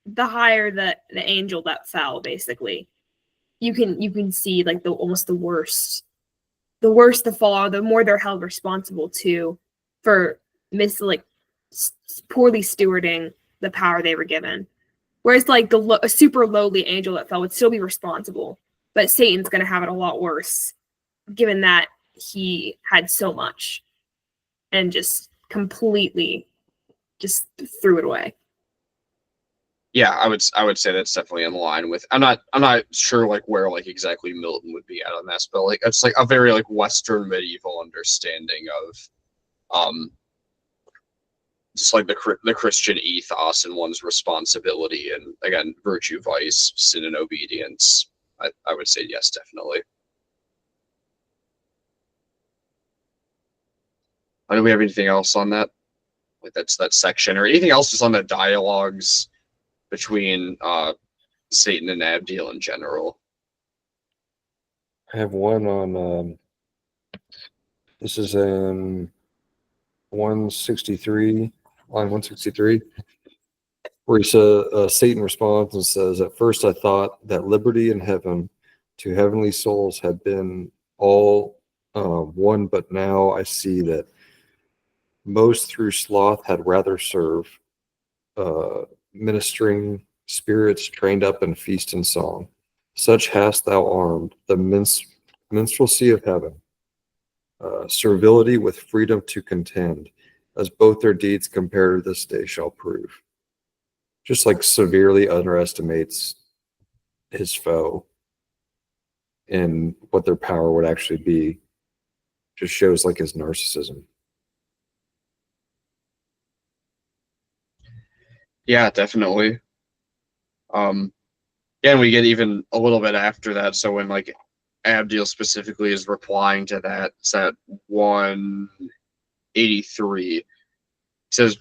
the angel that fell, basically, you can see like almost the worse the fall, the more they're held responsible to for poorly stewarding the power they were given. Whereas like a super lowly angel that fell would still be responsible, but Satan's going to have it a lot worse, given that he had so much and just completely just threw it away. Yeah, I would say that's definitely in line with. I'm not sure like where like exactly Milton would be at on this, but like it's like a very like Western medieval understanding of just like the Christian ethos and one's responsibility, and again, virtue, vice, sin, and obedience. I would say yes, definitely. Do we have anything else on that? Like that's that section, or anything else just on the dialogues between Satan and Abdiel in general? I have one on this is in 163, line 163, where he says, Satan responds and says, "At first I thought that liberty in heaven to heavenly souls had been all one, but now I see that most through sloth had rather serve ministering spirits trained up in feast and song. Such hast thou armed the minstrelsy of heaven, servility with freedom to contend, as both their deeds compared to this day shall prove." Just like severely underestimates his foe and what their power would actually be. Just shows like his narcissism. Yeah, definitely. Yeah, and we get even a little bit after that. So when like Abdiel specifically is replying to that, it's at 183. He says,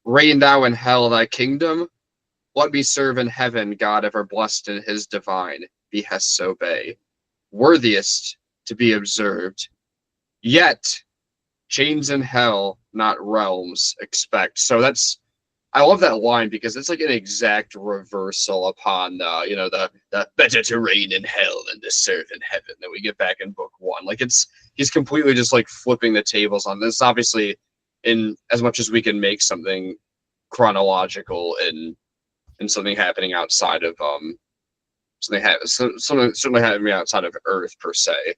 "Reign thou in hell thy kingdom. What be serve in heaven, God ever blessed in his divine behests obey. Worthiest to be observed. Yet chains in hell, not realms expect." So I love that line because it's like an exact reversal upon the better to reign in hell than to serve in heaven that we get back in book one. Like he's completely just like flipping the tables on this. Obviously, in as much as we can make something chronological and something happening outside of something certainly happening outside of Earth per se.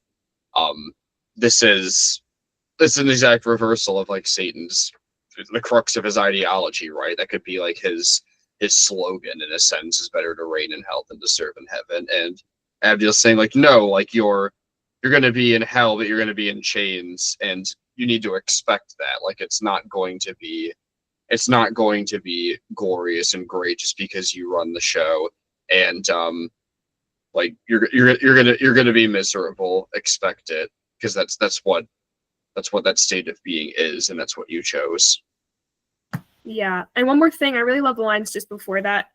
This is an exact reversal of like Satan's, the crux of his ideology, right? That could be like his his slogan in a sense is better to reign in hell than to serve in heaven. And Abdiel's saying like, no, like you're going to be in hell, but you're going to be in chains, and you need to expect that. Like it's not going to be glorious and great just because you run the show. And like you're gonna be miserable. Expect it, because that's what that state of being is, and that's what you chose. Yeah. And one more thing, I really love the lines just before that,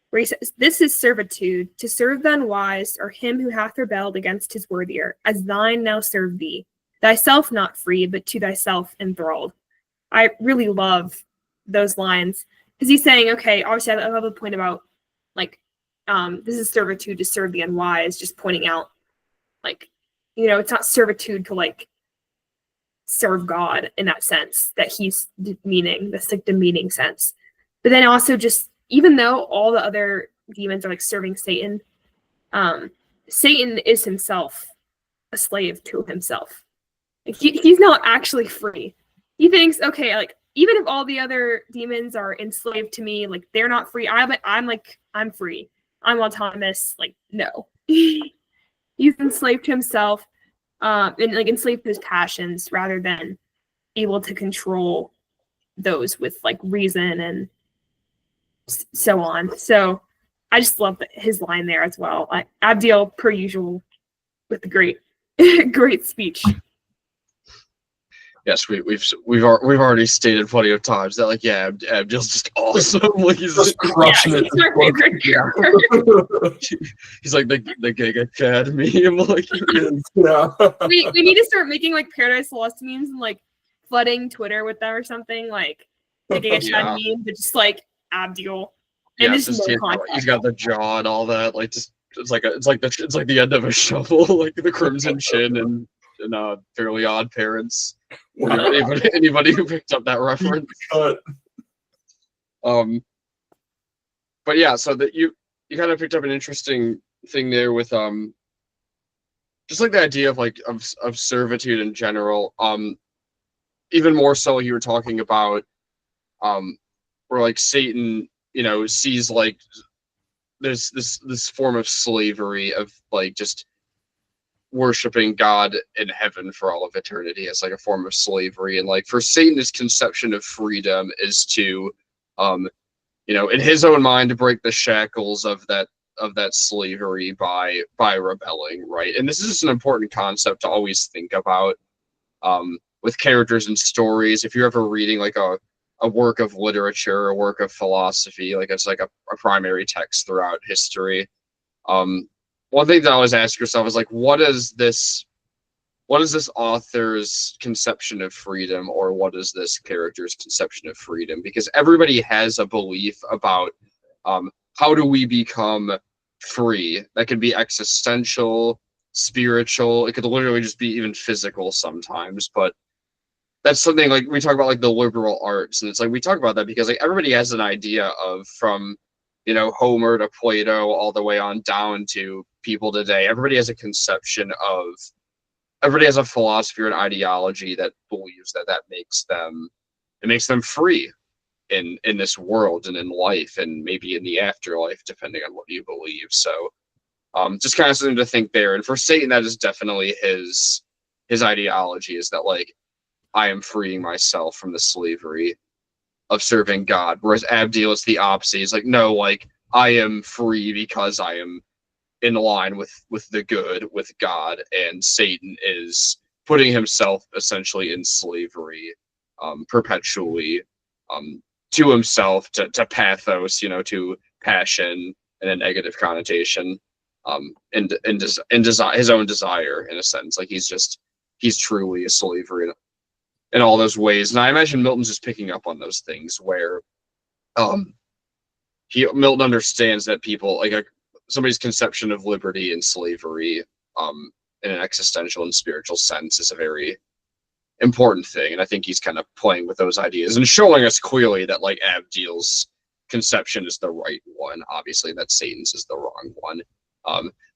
where he says, "This is servitude, to serve the unwise, or him who hath rebelled against his worthier, as thine now serve thee, thyself not free, but to thyself enthralled." I really love those lines, because he's saying, okay, obviously I love the point about like, this is servitude to serve the unwise, just pointing out like, it's not servitude to like serve God in that sense that he's meaning, that's like the meaning sense. But then also just, even though all the other demons are like serving Satan, Satan is himself a slave to himself. Like he's not actually free. He thinks, okay, like even if all the other demons are enslaved to me, like they're not free. I'm free. I'm autonomous. Like, no. He's enslaved to himself, and like enslaved to his passions rather than able to control those with like reason and so on. So I just love his line there as well. Abdiel, per usual, with the great speech. Yes, we've already stated plenty of times that like, yeah, Abdiel's just awesome. Like he's Just crushing it. He's our favorite character. He's like the Giga Chad meme. Like Yeah. we need to start making like Paradise Lost memes and like flooding Twitter with them or something, like a Chad meme, but just like Abdiel. And he's got the jaw and all that. Like just it's like the end of a shovel, like the Crimson Chin and Fairly Odd Parents. Wow. Anybody who picked up that reference. But yeah, so that you kind of picked up an interesting thing there with just like the idea of like of servitude in general. Even more so, you were talking about where like Satan, sees like there's this form of slavery of like just worshiping God in heaven for all of eternity as like a form of slavery. And like for Satan, his conception of freedom is to in his own mind, to break the shackles of that slavery by rebelling, right? And this is just an important concept to always think about with characters and stories. If you're ever reading like a work of literature, a work of philosophy, like it's like a primary text throughout history, one thing to always ask yourself is like, what is this author's conception of freedom, or what is this character's conception of freedom? Because everybody has a belief about how do we become free. That could be existential, spiritual. It could literally just be even physical sometimes. But that's something like we talk about like the liberal arts, and it's like we talk about that because like everybody has an idea of, from Homer to Plato all the way on down to people today. Everybody has a philosophy or an ideology that believes that makes them free in this world and in life, and maybe in the afterlife, depending on what you believe. So just kind of something to think there. And for Satan, that is definitely his ideology, is that like, I am freeing myself from the slavery of serving God. Whereas Abdiel is the opposite. He's like, no, like I am free because I am in line with the good, with God, and Satan is putting himself essentially in slavery perpetually to himself, to pathos, to passion and a negative connotation, and his own desire, in a sense. Like he's truly a slavery in all those ways. And I imagine Milton's just picking up on those things where Milton understands that people like somebody's conception of liberty and slavery in an existential and spiritual sense is a very important thing. And I think he's kind of playing with those ideas and showing us clearly that like Abdiel's conception is the right one, obviously that Satan's is the wrong one.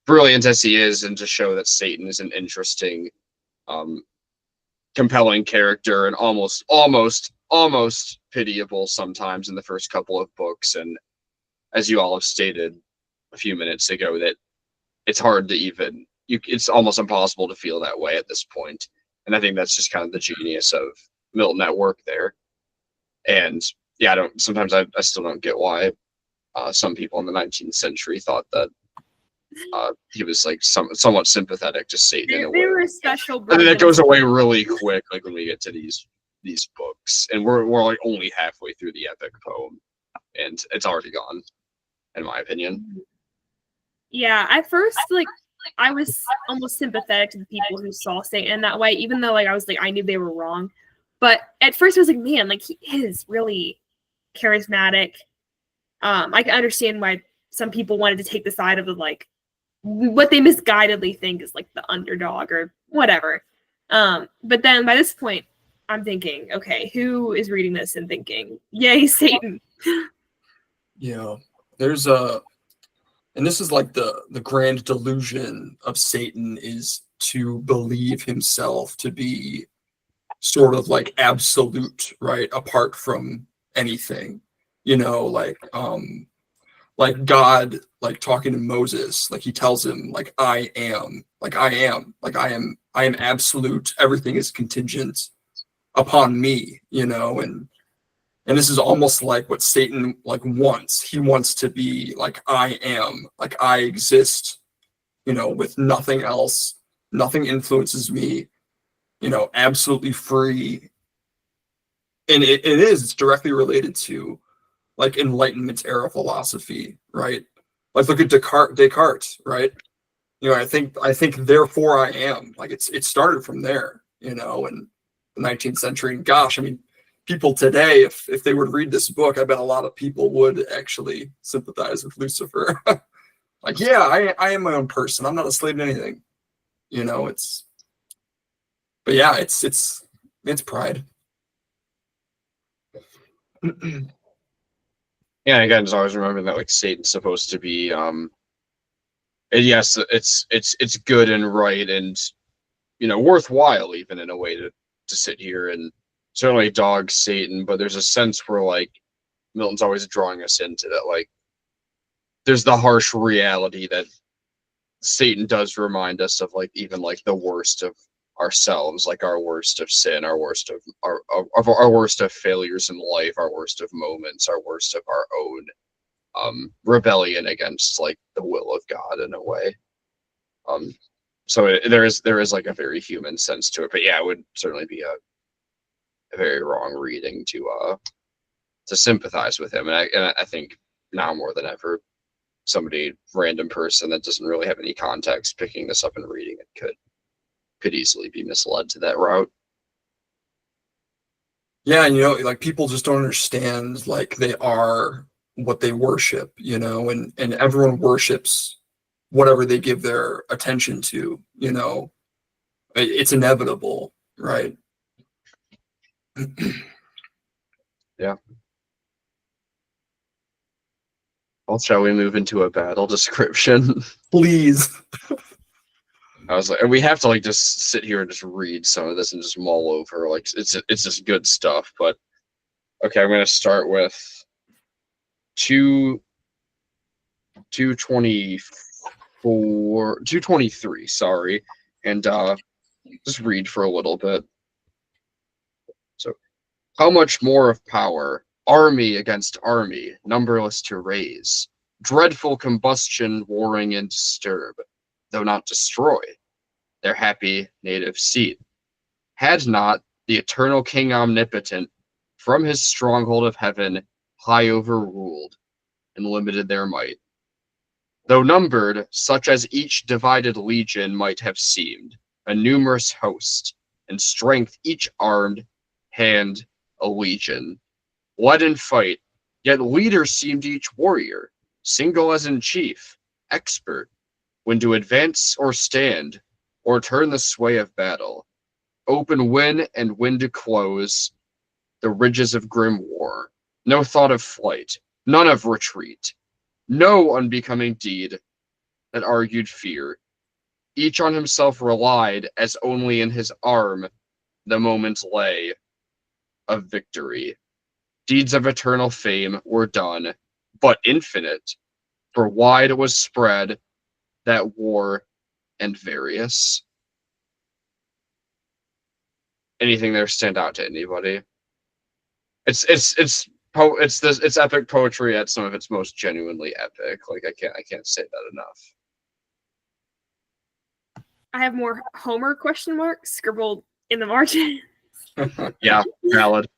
Brilliant as he is, and to show that Satan is an interesting compelling character and almost pitiable sometimes in the first couple of books, and as you all have stated a few minutes ago, that it's hard to even, it's almost impossible to feel that way at this point. And I think that's just kind of the genius of Milton at work there. And yeah, I still don't get why some people in the 19th century thought that he was like somewhat sympathetic to Satan in a way. They were a special I mean, that breed. goes away really quick, like when we get to these books, and we're like only halfway through the epic poem, and it's already gone, in my opinion. Yeah, at first, like, I was almost sympathetic to the people who saw Satan that way, even though, like, I was like, I knew they were wrong. But at first, I was like, man, like, he is really charismatic. I can understand why some people wanted to take the side of the, like, what they misguidedly think is, like, the underdog or whatever. But then by this point, I'm thinking, okay, who is reading this and thinking, yay, Satan? Yeah, there's and this is like the grand delusion of Satan, is to believe himself to be sort of like absolute, right, apart from anything, like God, like talking to Moses, like he tells him, like I am absolute, everything is contingent upon me, and this is almost like what Satan like wants. He wants to be like I am, like I exist, with nothing else, nothing influences me, absolutely free. And it's directly related to like Enlightenment era philosophy, right? Like look at Descartes, right? I think therefore I am. Like it started from there, in the 19th century. And gosh, I mean, people today, if they would read this book, I bet a lot of people would actually sympathize with Lucifer. Like, yeah, I am my own person. I'm not a slave to anything. But yeah, it's pride. Yeah, and again, just always remember that like Satan's supposed to be yes, it's good and right and worthwhile even in a way to sit here and certainly dog Satan, but there's a sense where like Milton's always drawing us into that, like there's the harsh reality that Satan does remind us of like even like the worst of ourselves, like our worst of sin, our worst of our worst of failures in life, our worst of moments, our worst of our own rebellion against like the will of God in a way. So there is like a very human sense to it, but yeah, it would certainly be a very wrong reading to sympathize with him, and I think now more than ever, random person that doesn't really have any context picking this up and reading it could easily be misled to that route. Yeah, and like people just don't understand, like they are what they worship, and everyone worships whatever they give their attention to, it's inevitable, right? Yeah. Well, shall we move into a battle description? Please. I was like, and we have to like just sit here and just read some of this and just mull over. Like it's just good stuff. But okay, I'm gonna start with 223, sorry, and just read for a little bit. So, how much more of power, army against army, numberless to raise, dreadful combustion warring and disturb, though not destroy, their happy native seat. Had not the eternal King omnipotent, from his stronghold of heaven, high overruled, and limited their might. Though numbered, such as each divided legion might have seemed, a numerous host, and strength each armed hand a legion. Led in fight, yet leader seemed each warrior, single as in chief, expert, when to advance or stand, or turn the sway of battle, open when and when to close the ridges of grim war, no thought of flight, none of retreat, no unbecoming deed that argued fear. Each on himself relied, as only in his arm the moment lay of victory. Deeds of eternal fame were done, but infinite, for wide was spread that war and various. Anything there stand out to anybody? It's epic poetry at some of its most genuinely epic. Like I can't say that enough. I have more Homer question marks scribbled in the margin. Yeah, valid.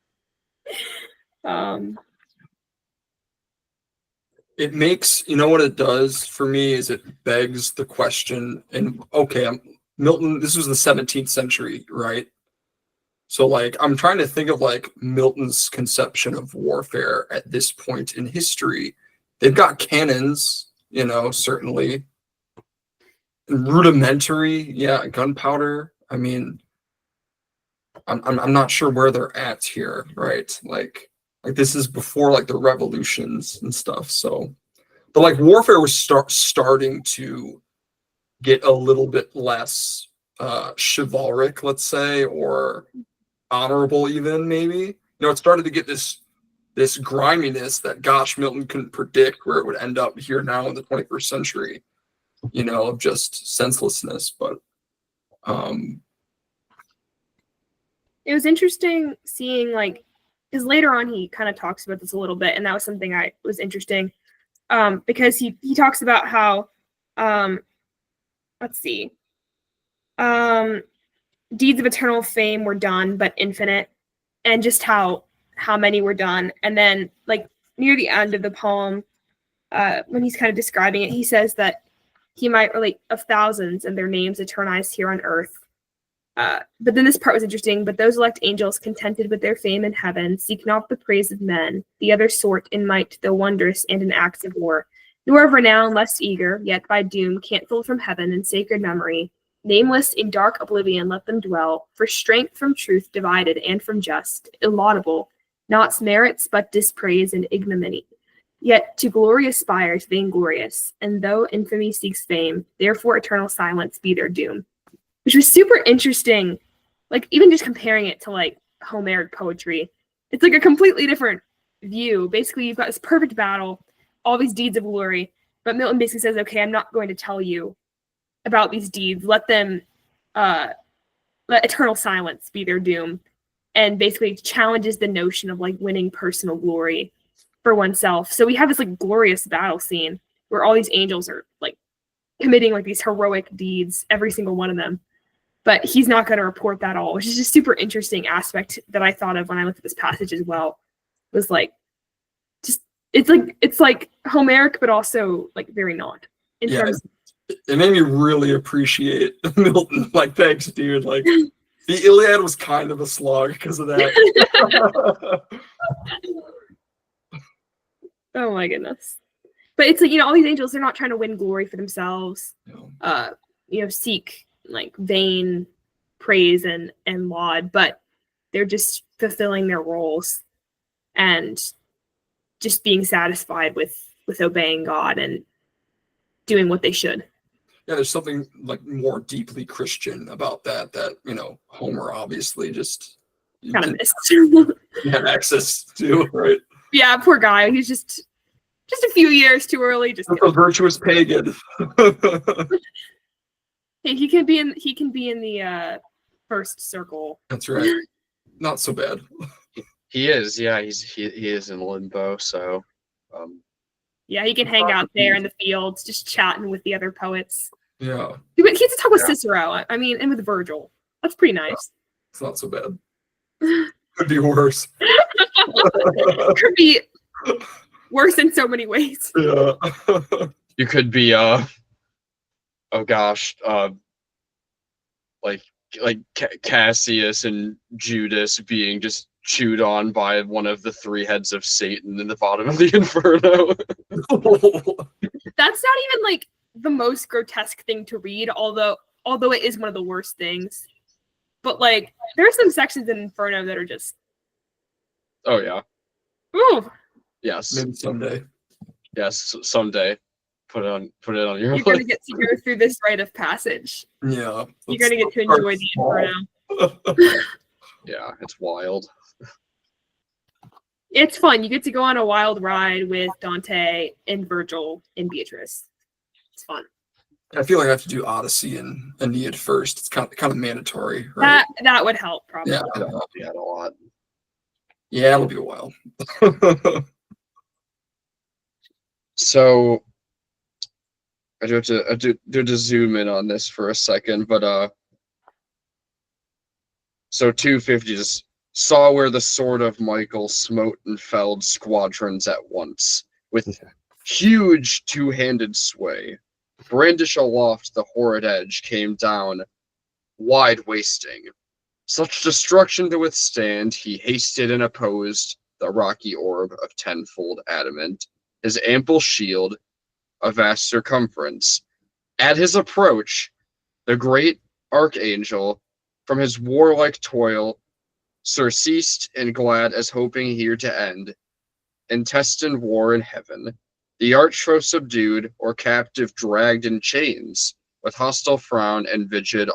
It makes, you know what it does for me is it begs the question, and okay, Milton, this was the 17th century, right? So like I'm trying to think of like Milton's conception of warfare at this point in history. They've got cannons, you know, certainly. Rudimentary, yeah, gunpowder. I mean, I'm not sure where they're at here, right? Like this is before like the revolutions and stuff. So, but like warfare was starting to get a little bit less chivalric, let's say, or honorable even maybe. You know, it started to get this griminess that gosh, Milton couldn't predict where it would end up here now in the 21st century, you know, of just senselessness. But it was interesting seeing like, because later on he kind of talks about this a little bit, and that was something I was interesting, because he talks about how let's see, deeds of eternal fame were done but infinite, and just how many were done. And then like near the end of the poem, when he's kind of describing it, he says that he might relate of thousands and their names eternized here on earth. But then this part was interesting. But those elect angels, contented with their fame in heaven, seek not the praise of men, the other sort in might, though wondrous, and in acts of war, nor of renown less eager, yet by doom canceled from heaven in sacred memory. Nameless in dark oblivion let them dwell, for strength from truth divided and from just, illaudable, not merits but dispraise and ignominy. Yet to glory aspires vainglorious, and though infamy seeks fame, therefore eternal silence be their doom. Which was super interesting, like even just comparing it to like Homeric poetry. It's like a completely different view. Basically, you've got this perfect battle, all these deeds of glory, but Milton basically says, okay, I'm not going to tell you about these deeds. Let them, let eternal silence be their doom, and basically challenges the notion of like winning personal glory for oneself. So we have this like glorious battle scene where all these angels are like committing like these heroic deeds, every single one of them. But he's not going to report that all, which is just super interesting aspect that I thought of when I looked at this passage as well. It was like, just it's like Homeric, but also like very not. In terms it made me really appreciate Milton. Like, thanks, dude. Like, the Iliad was kind of a slog because of that. Oh my goodness. But it's like, you know, all these angels, they're not trying to win glory for themselves. No. You know, seek like vain praise and laud, but they're just fulfilling their roles and just being satisfied with obeying God and doing what they should. Yeah, there's something like more deeply Christian about that, you know, Homer obviously just Kind of missed. had access to, right? Yeah, poor guy. He's just a few years too early. Just a virtuous pagan. Hey, he can be in the first circle. That's right. Not so bad. He is, yeah. He is in limbo, so. Yeah, he can hang out there in the fields, just chatting with the other poets. Yeah. He gets to talk with Cicero. I mean, and with Virgil. That's pretty nice. It's not so bad. Could be worse. Could be worse in so many ways. Yeah. You could be like Cassius and Judas being just chewed on by one of the three heads of Satan in the bottom of the Inferno. That's not even like the most grotesque thing to read, although it is one of the worst things. But like, there are some sections in Inferno that are just. Oh yeah. Ooh. Yes. Maybe someday. Yes, someday. Put it on your You're list. gonna get to go through this rite of passage. Yeah. You're gonna get to enjoy the Inferno. Yeah, it's wild. It's fun. You get to go on a wild ride with Dante and Virgil and Beatrice. It's fun. I feel like I have to do Odyssey and Aeneid first. It's kind of mandatory, right? That would help probably. Yeah, I don't know if you had a lot. yeah, it'll be a while. So I do have to zoom in on this for a second, but so 250 just saw where the sword of Michael smote and felled squadrons at once, with huge two-handed sway. Brandish aloft the horrid edge came down, wide wasting. Such destruction to withstand, he hasted and opposed the rocky orb of tenfold adamant, his ample shield, a vast circumference. At his approach, the great archangel, from his warlike toil, surceased and glad as hoping here to end, intestine war in heaven, the archfoe subdued or captive dragged in chains, with hostile frown and visage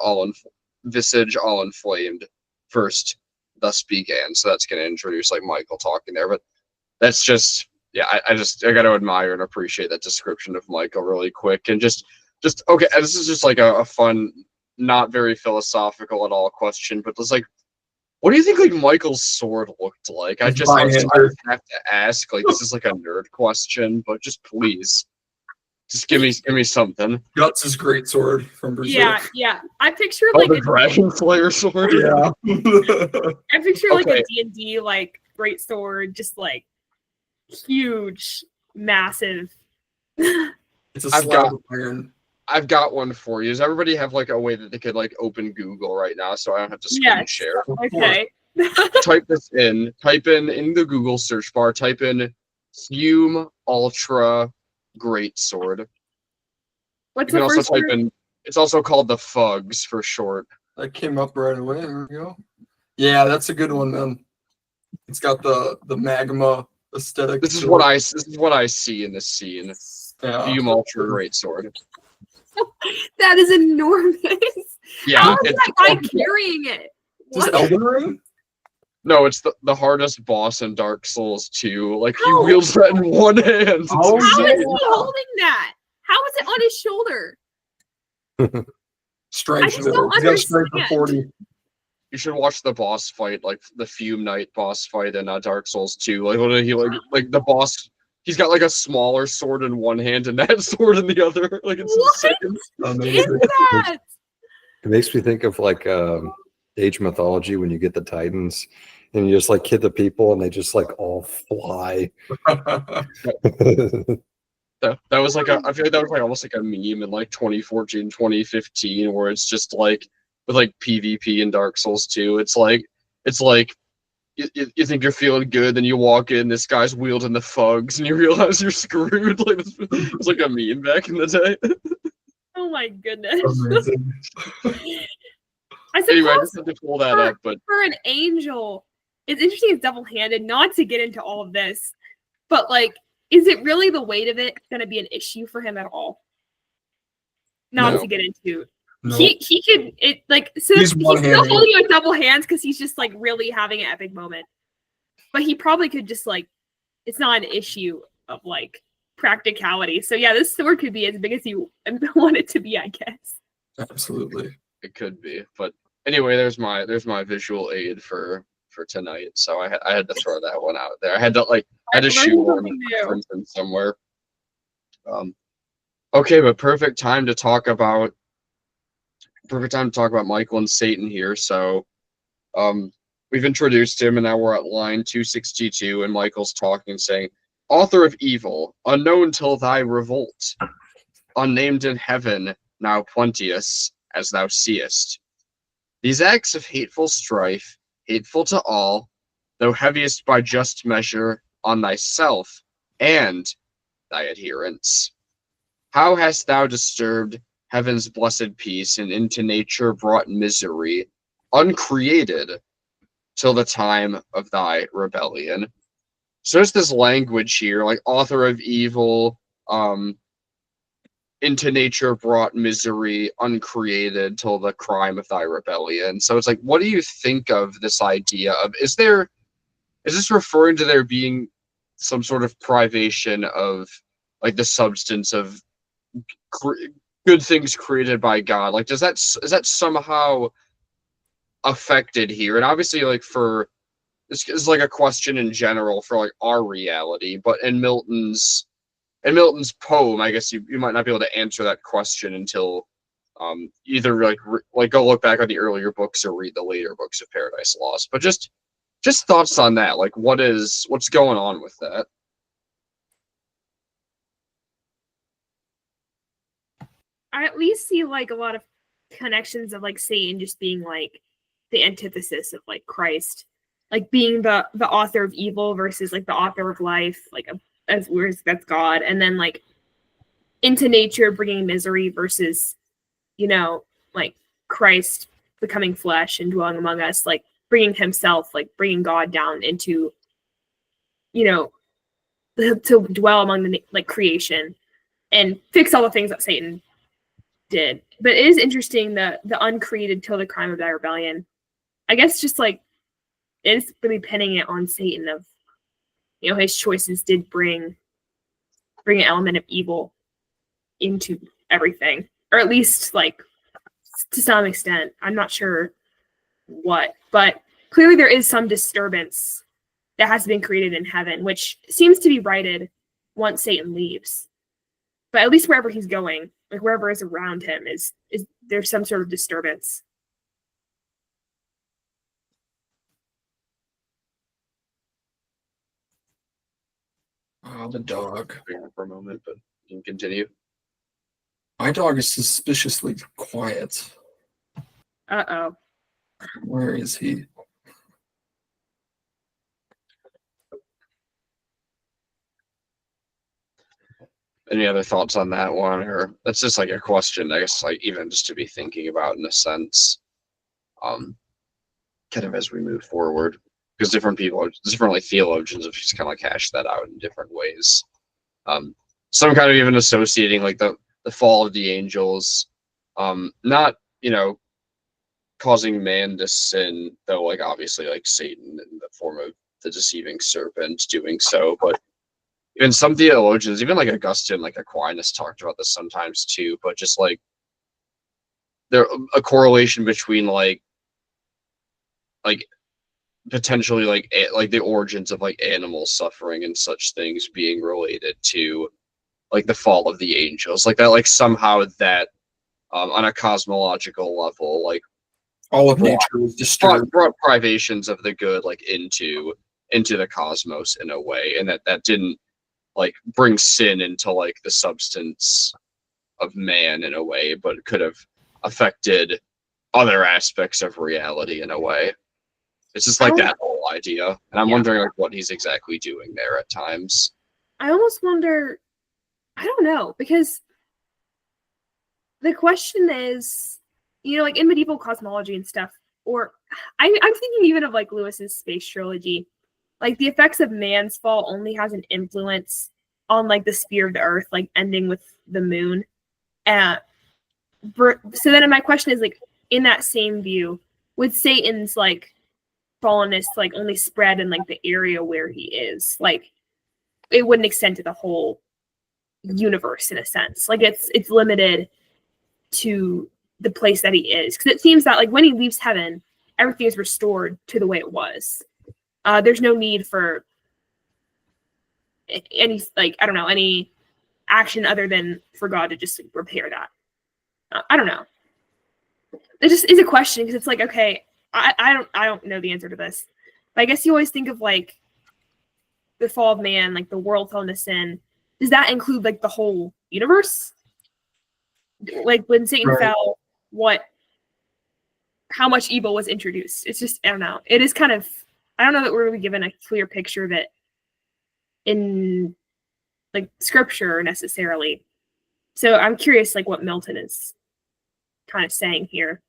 all inflamed. First, thus began. So that's going to introduce like Michael talking there, but that's just, yeah, I got to admire and appreciate that description of Michael really quick. And just okay, this is just like a fun, not very philosophical at all question, but it's like, what do you think like Michael's sword looked like? I'm sorry to have to ask. Like this is like a nerd question, but just please, just give me something. Guts' is great sword from Brazil. Yeah. I picture like the Dragon Slayer sword. Yeah. I picture like a D&D like great sword, just like huge, massive. It's a slab of iron. I've got one for you. Does everybody have like a way that they could like open Google right now so I don't have to screen share? Okay. Type this in. Type in the Google search bar. Type in Hume Ultra Great Sword. What's you can the also first type word? in. It's also called the Fugs for short. That came up right away. There we go. Yeah, that's a good one, man. It's got the magma aesthetic. This is what I see in this scene. Yeah. Hume Ultra Great Sword. That is enormous. Yeah, How is that guy carrying it? Is this What? Elden Ring? no, it's the hardest boss in Dark Souls 2. Like he How? wields that in one hand. It's Oh, How is insane. he holding that? How is it on his shoulder? Strength. I just don't He's got a strength of understand. 40. You should watch the boss fight, like the Fume Knight boss fight in Dark Souls 2. Like when he like the boss, he's got like a smaller sword in one hand and that sword in the other. Like it's What insane. Amazing. is that? It makes me think of like age mythology when you get the Titans and you just like hit the people and they just like all fly. That was like I feel like that was like almost like a meme in like 2014, 2015, where it's just like with like PvP in Dark Souls 2. It's like you think you're feeling good, then you walk in, this guy's wielding the Fugs, and you realize you're screwed. Like it's like a meme back in the day. Oh my goodness. Amazing. I Anyway, I suppose just had to pull that up, but for an angel, it's interesting it's double-handed, not to get into all of this, but like, is it really the weight of it going to be an issue for him at all? Not No. to get into. No. He could it like so He's he's one-handed. still holding it with double hands because he's just like really having an epic moment. But he probably could just like it's not an issue of like practicality. So yeah, this sword could be as big as you want it to be, I guess. Absolutely. it could be. But anyway, there's my visual aid for tonight. So I had to throw that one out there. I had to shoot one reference in somewhere. Okay, but perfect time to talk about Michael and Satan here. So we've introduced him and now we're at line 262 and Michael's talking saying, author of evil, unknown till thy revolt, unnamed in heaven, now plenteous as thou seest. These acts of hateful strife, hateful to all, though heaviest by just measure on thyself and thy adherents. How hast thou disturbed heaven's blessed peace and into nature brought misery, uncreated, till the time of thy rebellion? So there's this language here, like author of evil, into nature brought misery, uncreated till the crime of thy rebellion. So it's like, what do you think of this idea of, is there is this referring to there being some sort of privation of like the substance of good things created by God? Like, is that somehow affected here? And obviously, like, for this is like a question in general for like our reality, but in Milton's poem, I guess you might not be able to answer that question until either like go look back on the earlier books or read the later books of Paradise Lost. But just thoughts on that, like what's going on with that? I at least see like a lot of connections of like Satan just being like the antithesis of like Christ, like being the author of evil versus like the author of life, like as whereas that's God, and then like into nature bringing misery versus, you know, like Christ becoming flesh and dwelling among us, like bringing himself, like bringing God down into, you know, to dwell among the like creation and fix all the things that Satan did. But it is interesting that the uncreated till the crime of thy rebellion. I guess just like it's really pinning it on Satan of, you know, his choices did bring an element of evil into everything, or at least like to some extent. I'm not sure what, but clearly there is some disturbance that has been created in heaven, which seems to be righted once Satan leaves. But at least wherever he's going, like wherever is around him, is there's some sort of disturbance. Oh, the dog. For a moment, but you can continue. My dog is suspiciously quiet. Uh-oh. Where is he? Any other thoughts on that one? Or that's just like a question, I guess, like even just to be thinking about in a sense, kind of as we move forward, because different people, different like theologians have just kind of like hashed that out in different ways. Some kind of even associating like the fall of the angels, not, you know, causing man to sin, though, like obviously like Satan in the form of the deceiving serpent doing so, but even some theologians, even like Augustine, like Aquinas talked about this sometimes too, but just like there a correlation between like potentially like the origins of like animal suffering and such things being related to like the fall of the angels, like that, like somehow that on a cosmological level, like All of nature was disturbed. brought privations of the good like into the cosmos in a way, and that didn't like bring sin into like the substance of man in a way, but could have affected other aspects of reality in a way. It's just like that whole idea, and I'm wondering like what he's exactly doing there at times. I almost wonder, I don't know, because the question is, you know, like in medieval cosmology and stuff, or I'm thinking even of like Lewis's space trilogy, like the effects of man's fall only has an influence on like the sphere of the earth, like ending with the moon. So then my question is like, in that same view, would Satan's like fallenness like only spread in like the area where he is? Like it wouldn't extend to the whole universe in a sense. Like it's limited to the place that he is, because it seems that like when he leaves heaven, everything is restored to the way it was. There's no need for any like, I don't know, any action other than for God to just repair that. I don't know. It just is a question, because it's like, okay, I don't know the answer to this, but I guess you always think of like the fall of man, like the world fell into sin. Does that include like the whole universe? Like when Satan fell, how much evil was introduced? It's just, I don't know. It is kind of, I don't know that we're really given a clear picture of it in like scripture necessarily. So I'm curious like what Milton is kind of saying here.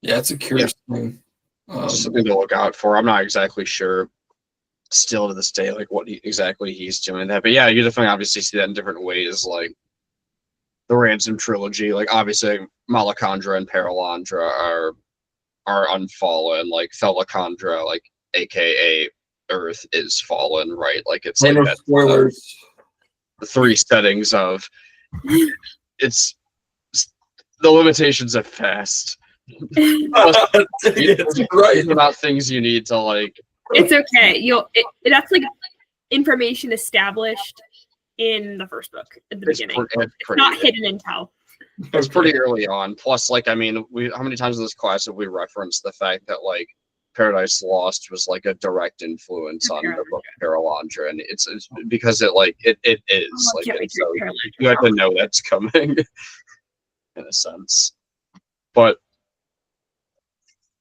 Yeah, it's a curious thing. Something to look out for. I'm not exactly sure still to this day like what exactly he's doing that, but yeah, you definitely obviously see that in different ways, like the Ransom trilogy. Like obviously Malacandra and Paralandra are unfallen, like Thelacandra, like aka Earth is fallen, right? Like it's No like that spoilers. the three settings of it's the limitations of fast. It's right. These are not things you need to like. It's okay. That's like information established in the first book at the beginning. It's not hidden intel. It's pretty early on. Plus, like, I mean, how many times in this class have we referenced the fact that like Paradise Lost was like a direct influence on the book Paralandra, and it's because it is like it's, so you have to know that's coming in a sense. But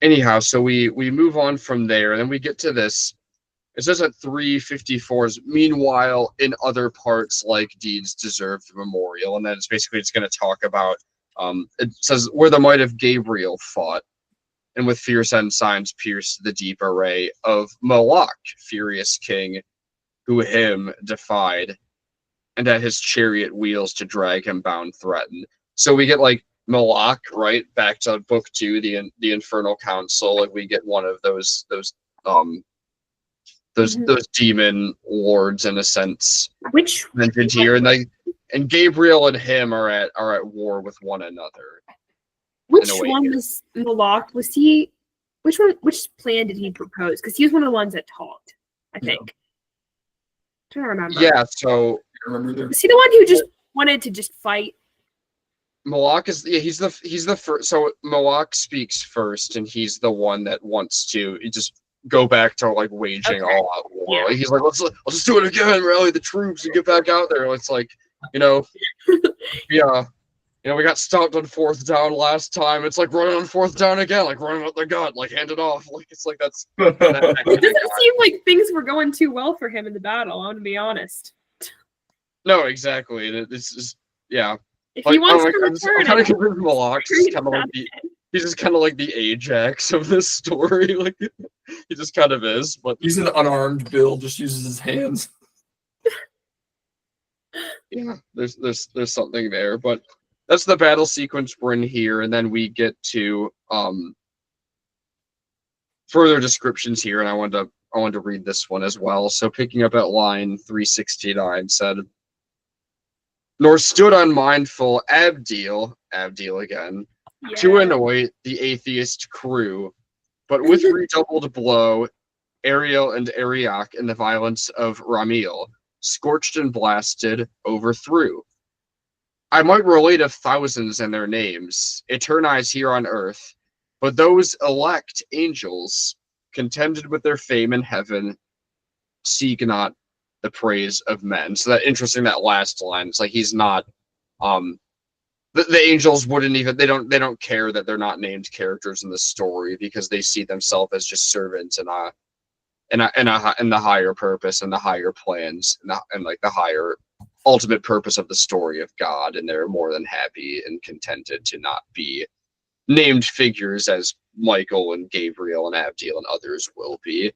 anyhow, so we move on from there, and then we get to this. It says at 354s, meanwhile, in other parts, like deeds deserve the memorial. And then it's going to talk about, it says, where the might of Gabriel fought, and with fierce ensigns pierced the deep array of Moloch, furious king, who him defied, and at his chariot wheels to drag him bound threatened. So we get like Moloch, right? Back to book 2, the Infernal Council. Like we get one of those demon lords in a sense, Which mentioned here, and Gabriel and him are at war with one another. Which one was Moloch? Was he? Which plan did he propose? Because he was one of the ones that talked, I think. I'm trying to remember. Yeah. So was he the one who just wanted to just fight? Moloch is he's the first. So Moloch speaks first, and he's the one that wants to just go back to like waging all out war. Yeah. Like, he's like, let's do it again, rally the troops and get back out there. It's like, yeah. We got stopped on 4th down last time. It's like running on 4th down again, like running up the gut, like hand it off. Like it's like that's. It doesn't seem like things were going too well for him in the battle. I'm gonna be honest. No, exactly. This is yeah. If he wants to return, I'm kind of convinced Moloch is kind of like he's just kind of like the Ajax of this story. Like he just kind of is. But he's an unarmed Bill, just uses his hands. Yeah, there's something there, but. That's the battle sequence we're in here, and then we get to further descriptions here, and I wanted to read this one as well. So picking up at line 369 said, "Nor stood unmindful Abdiel again, to annoy the atheist crew, but with redoubled blow, Ariel and Ariak in the violence of Ramiel, scorched and blasted, overthrew. I might relate of thousands and their names, eternize here on earth, but those elect angels, contented with their fame in heaven, seek not the praise of men." So that interesting, that last line. It's like he's not the angels wouldn't even they don't care that they're not named characters in the story because they see themselves as just servants in the higher purpose and the higher plans and like the higher ultimate purpose of the story of God, and they're more than happy and contented to not be named figures as Michael and Gabriel and Abdiel and others will be.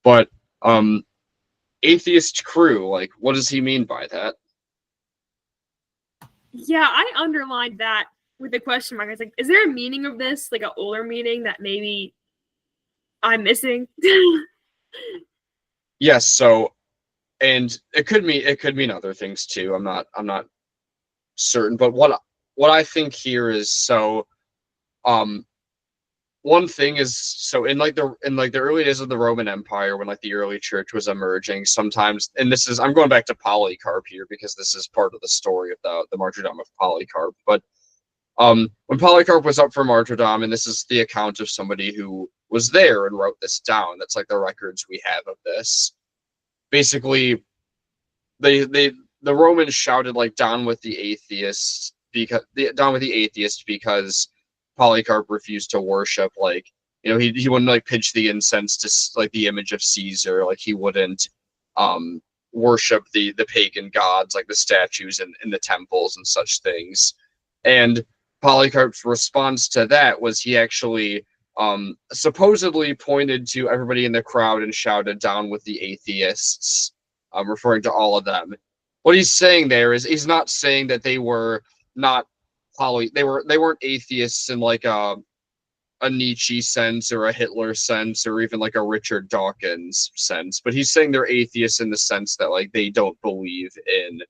But atheist crew, like what does he mean by that? Yeah, I underlined that with a question mark. I was like, is there a meaning of this? Like an older meaning that maybe I'm missing? Yes, so and it could mean other things too. I'm not certain, but what I think here is so one thing is so in the early days of the Roman Empire, when like the early church was emerging, sometimes, and this is I'm going back to Polycarp here because this is part of the story of the martyrdom of Polycarp. But when Polycarp was up for martyrdom, and this is the account of somebody who was there and wrote this down. That's like the records we have of this. Basically, the Romans shouted like down with the atheists because Polycarp refused to worship, like, he wouldn't like pitch the incense to like the image of Caesar, like he wouldn't worship the pagan gods, like the statues in the temples and such things. And Polycarp's response to that was he actually supposedly pointed to everybody in the crowd and shouted down with the atheists, referring to all of them. What he's saying there is he's not saying that they were not they weren't atheists in like a a Nietzsche sense or a Hitler sense or even like a Richard Dawkins sense, but he's saying they're atheists in the sense that like they don't believe in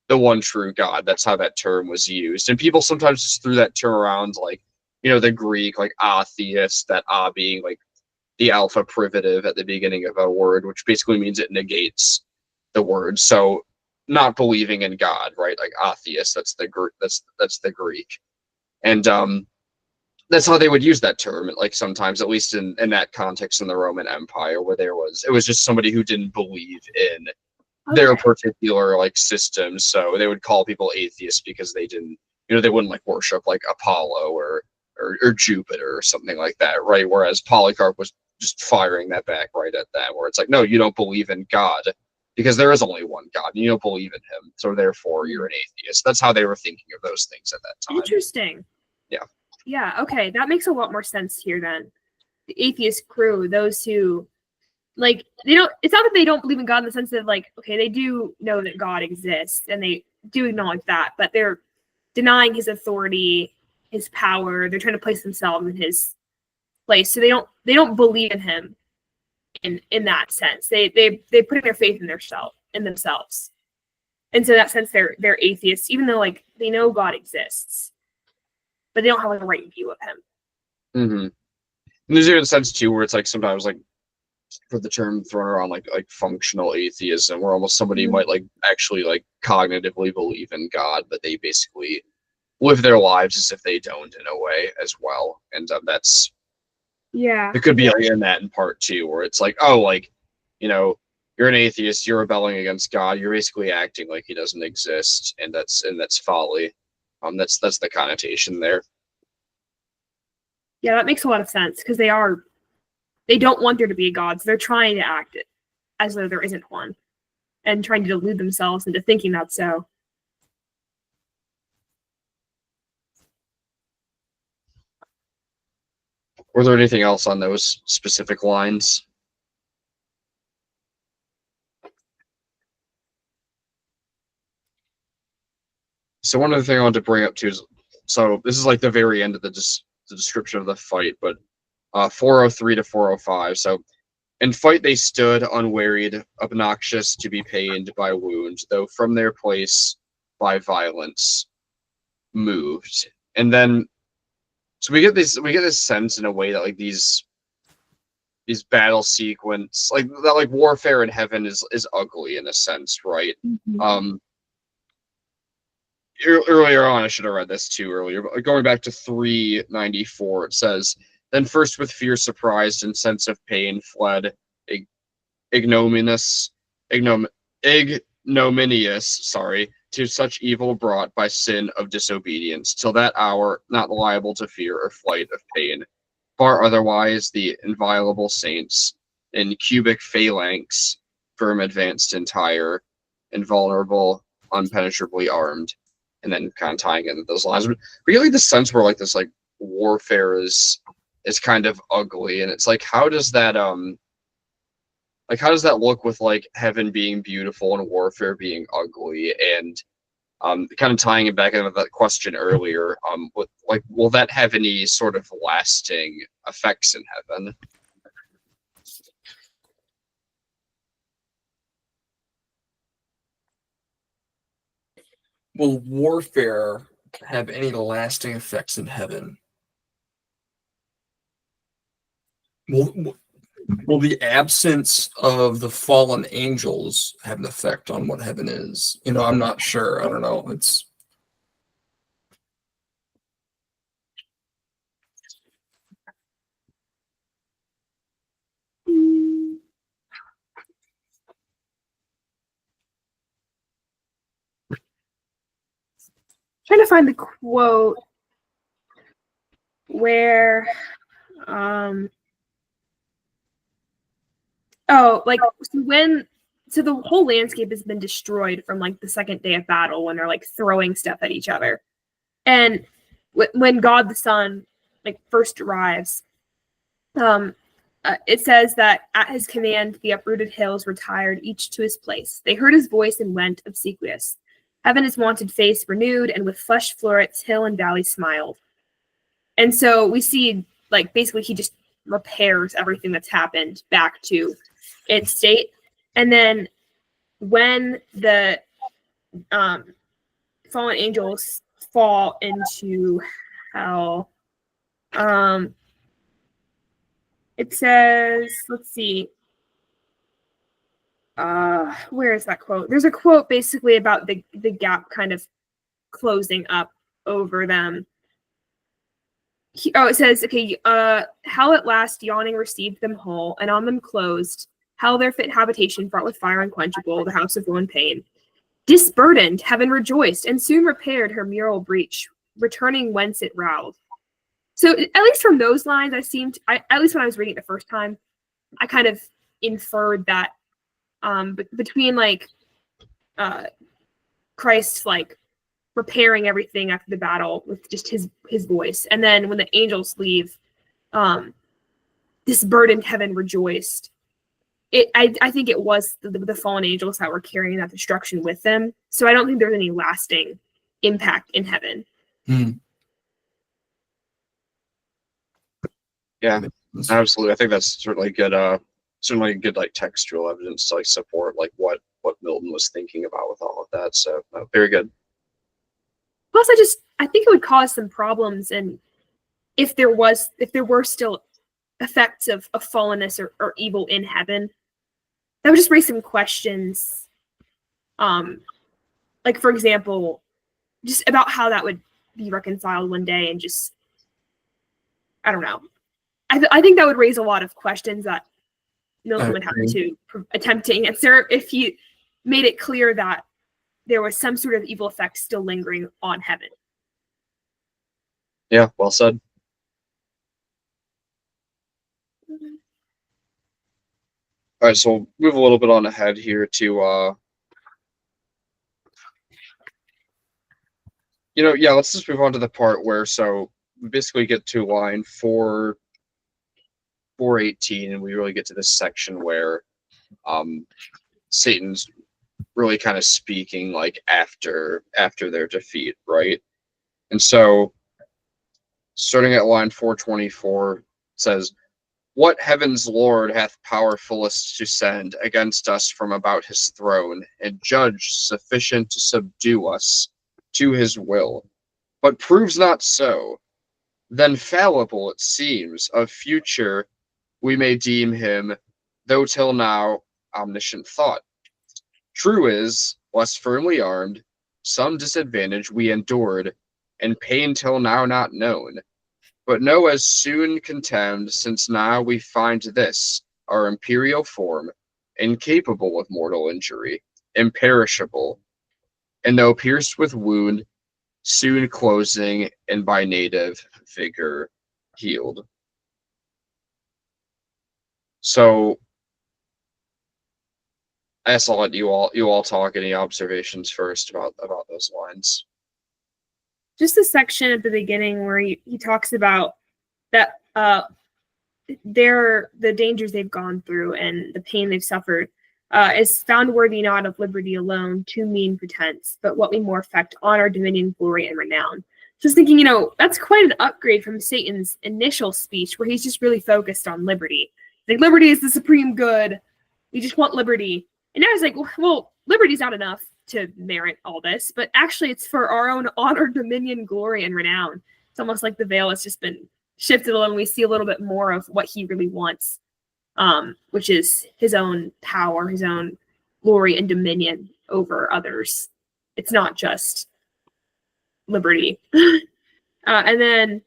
the one true God. That's how that term was used. And people sometimes just threw that term around, like, the Greek, like atheist, that being like the alpha privative at the beginning of a word, which basically means it negates the word. So not believing in God, right? Like atheist, that's the Greek. And that's how they would use that term, like sometimes, at least in that context in the Roman Empire, where it was just somebody who didn't believe in their particular like system. So they would call people atheists because they didn't, they wouldn't like worship like Apollo or Jupiter or something like that, right? Whereas Polycarp was just firing that back right at that, where it's like, no, you don't believe in God because there is only one God and you don't believe in him, so therefore you're an atheist. That's how they were thinking of those things at that time. Interesting. Yeah, okay, that makes a lot more sense here then. The atheist crew, those who like, they don't, it's not that they don't believe in God in the sense of like, okay, they do know that God exists and they do acknowledge that, but they're denying his authority, his power. They're trying to place themselves in his place. So they don't believe in him in that sense. They put their faith in themselves. And so in that sense they're atheists, even though like they know God exists, but they don't have like a right view of him. Mm-hmm. And there's even a sense too where it's like sometimes like for the term thrown around like functional atheism, where almost somebody might like actually like cognitively believe in God, but they basically live their lives as if they don't in a way as well. And that's it could be like in that in part two, where it's like, oh, like, you're an atheist, you're rebelling against God, you're basically acting like he doesn't exist, and that's folly. That's the connotation there. Yeah, that makes a lot of sense because they don't want there to be a God, so they're trying to act as though there isn't one and trying to delude themselves into thinking that's so. Was there anything else on those specific lines? So one other thing I wanted to bring up too is, so this is like the very end of the description of the fight, but 403 to 405. So in fight they stood unwearied, obnoxious to be pained by wound, though from their place by violence moved. And then so we get this sense in a way that like these battle sequence, like that, like warfare in heaven is ugly in a sense, right? Mm-hmm. Earlier on, I should have read this too earlier, but going back to 394, it says, then first with fear surprised and sense of pain fled ignominious, to such evil brought by sin of disobedience, till that hour not liable to fear or flight of pain. Far otherwise the inviolable saints, in cubic phalanx, firm advanced entire, invulnerable, unpenetrably armed, and then kind of tying into those lines. But we get like the sense where like this like warfare is kind of ugly, and it's like how does that look with like heaven being beautiful and warfare being ugly? And kind of tying it back into that question earlier, with like, will that have any sort of lasting effects in heaven? Will warfare have any lasting effects in heaven? Will the absence of the fallen angels have an effect on what heaven is? I'm not sure. I don't know. It's Trying to find the quote where so the whole landscape has been destroyed from like the second day of battle when they're like throwing stuff at each other, and when God the Son like first arrives, it says that at his command the uprooted hills retired each to his place. They heard his voice and went obsequious. Heaven his wonted face renewed, and with flesh florets hill and valley smiled. And so we see like basically he just repairs everything that's happened back to its state. And then when the fallen angels fall into hell, it says, let's see, where is that quote? There's a quote basically about the gap kind of closing up over them. It says, okay, hell at last yawning received them whole, and on them closed, hell their fit habitation fraught with fire unquenchable, the house of woe and pain. Disburdened, heaven rejoiced, and soon repaired her mural breach, returning whence it rowed. So at least from those lines, at least when I was reading it the first time, I kind of inferred that between like Christ like repairing everything after the battle with just his voice, and then when the angels leave, this burdened heaven rejoiced. I think it was the fallen angels that were carrying that destruction with them. So I don't think there's any lasting impact in heaven. Yeah, absolutely. I think that's certainly good. Certainly good like textual evidence to like support like what Milton was thinking about with all of that. So very good. Plus, I think it would cause some problems, and if there were still effects of fallenness or evil in heaven, that would just raise some questions. Like for example, just about how that would be reconciled one day, and just I don't know. I think that would raise a lot of questions that Milton would have to attempt to answer if he made it clear that there was some sort of evil effect still lingering on heaven. Yeah, well said. All right, so we'll move a little bit on ahead here to let's just move on to the part where we basically get to line 418, and we really get to this section where Satan's really kind of speaking like after their defeat, right? And so starting at line 424 says, "What heaven's Lord hath power fullest to send against us from about his throne, and judge sufficient to subdue us to his will, but proves not so? Then fallible it seems, of future we may deem him, though till now omniscient thought. True is, less firmly armed, some disadvantage we endured, and pain till now not known, but know as soon contemned, since now we find this, our imperial form, incapable of mortal injury, imperishable, and though pierced with wound, soon closing, and by native vigor healed." So I guess I'll let you all talk. Any observations first about those lines? Just a section at the beginning where he talks about that the dangers they've gone through and the pain they've suffered is found worthy not of liberty alone, too mean pretense, but what we more affect honor, dominion, glory, and renown. Just thinking, that's quite an upgrade from Satan's initial speech where he's just really focused on liberty. Like, liberty is the supreme good. We just want liberty. And now he's like, well, liberty's not enough to merit all this, but actually it's for our own honor, dominion, glory, and renown. It's almost like the veil has just been shifted a little, and we see a little bit more of what he really wants, which is his own power, his own glory and dominion over others. It's not just liberty. And then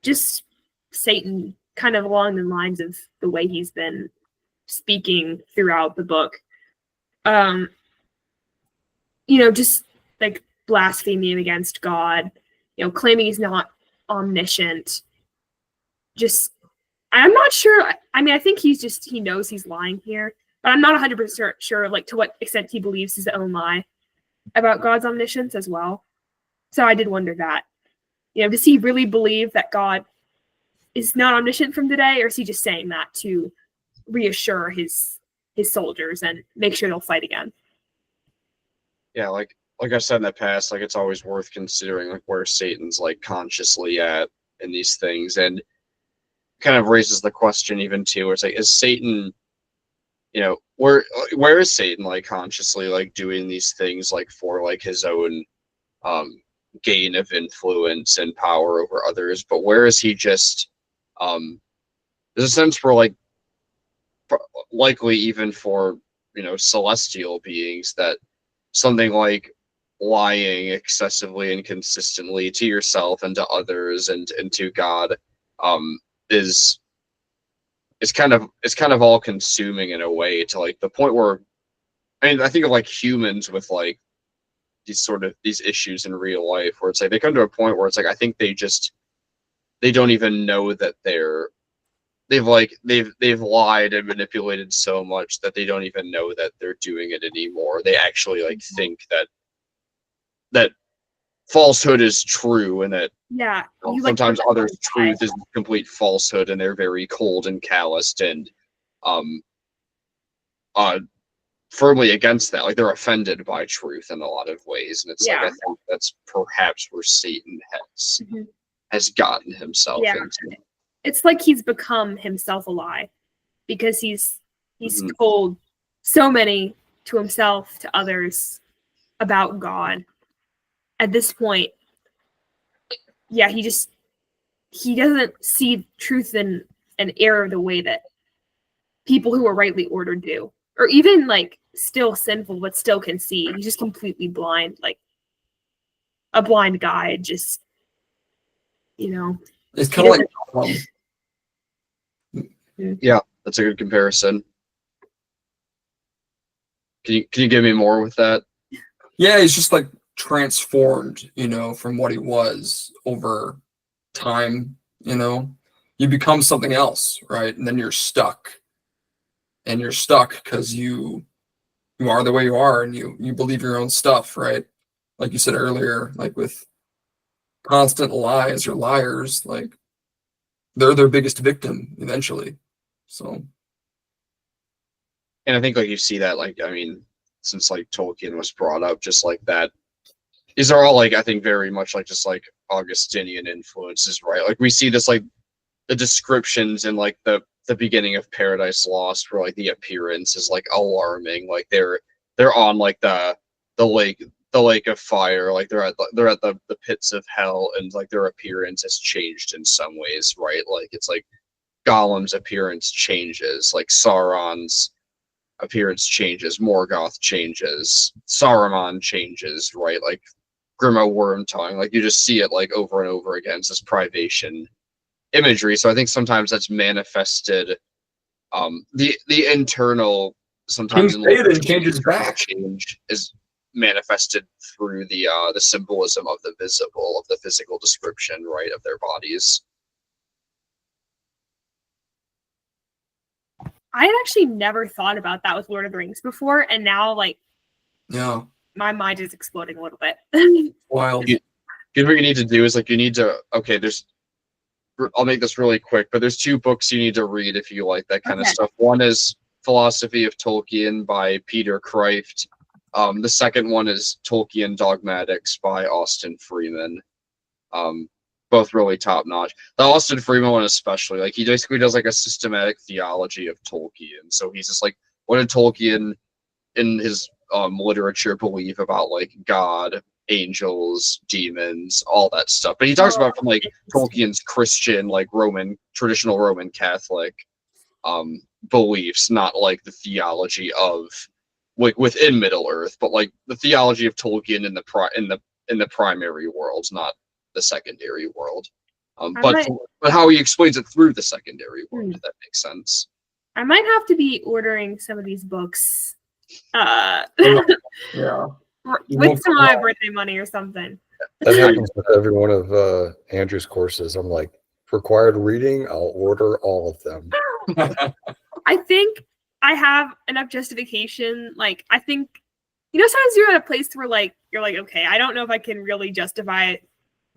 just Satan, kind of along the lines of the way he's been speaking throughout the book. Just like blaspheming against God, claiming he's not omniscient. Just, I'm not sure. I mean, I think he knows he's lying here, but I'm not 100% sure, like, to what extent he believes his own lie about God's omniscience as well. So I did wonder that, does he really believe that God is not omniscient from today, or is he just saying that to reassure his soldiers and make sure they'll fight again? Yeah, like like I said in the past, like it's always worth considering like where Satan's like consciously at in these things, and kind of raises the question even too, where it's like, is Satan, where is Satan like consciously like doing these things like for like his own gain of influence and power over others, but where is he just there's a sense where like likely even for celestial beings that something like lying excessively and consistently to yourself and to others and to God is it's kind of all consuming in a way, to like the point where I think of like humans with like these issues in real life, where it's like they come to a point where it's like I think they don't even know that they've lied and manipulated so much that they don't even know that they're doing it anymore. They actually like think that falsehood is true, and that sometimes others' truth is complete falsehood, and they're very cold and calloused and firmly against that. Like they're offended by truth in a lot of ways, and it's like I think that's perhaps where Satan has gotten himself into. It's like he's become himself a lie, because he's told so many to himself, to others, about God. At this point, he doesn't see truth and error the way that people who are rightly ordered do, or even like still sinful but still can see. He's just completely blind, like a blind guy. Just it's kind of like yeah, that's a good comparison. Can you give me more with that? Yeah, he's just like transformed, from what he was over time. You become something else, right? And then you're stuck. And you're stuck because you are the way you are, and you believe your own stuff, right? Like you said earlier, like with constant lies or liars, like they're their biggest victim eventually. So, and I think like you see that, like, I mean, since like Tolkien was brought up, just like that, these are all like I think very much like just like Augustinian influences, right? Like we see this like the descriptions in like the beginning of Paradise Lost, where like the appearance is like alarming. Like they're on like the lake of fire, like they're at the pits of hell, and like their appearance has changed in some ways, right? Like it's like Gollum's appearance changes, like Sauron's appearance changes, Morgoth changes, Saruman changes, right? Like Grimo Wormtongue, like you just see it like over and over again. It's this privation imagery. So I think sometimes that's manifested the internal sometimes King Theoden changes back. Change is manifested through the symbolism of the visible, of the physical description, right, of their bodies. I had actually never thought about that with Lord of the Rings before, and now like my mind is exploding a little bit. Wild. What you need to do is like you need to I'll make this really quick, but there's two books you need to read if you like that kind of stuff. One is Philosophy of Tolkien by Peter Kreeft. The second one is Tolkien Dogmatics by Austin Freeman. Both really top notch. The Austin Freeman one especially, like he basically does like a systematic theology of Tolkien. So he's just like, what did Tolkien in his literature believe about like God, angels, demons, all that stuff. But he talks about from like Tolkien's Christian, like traditional Roman Catholic beliefs, not like the theology of like within Middle Earth, but like the theology of Tolkien in the primary world, not the secondary world. But how he explains it through the secondary world, if that makes sense. I might have to be ordering some of these books. Yeah. With some of my birthday money or something. That happens with every one of Andrew's courses. I'm like, required reading, I'll order all of them. I think I have enough justification. Like, I think, sometimes you're at a place where like, you're like, okay, I don't know if I can really justify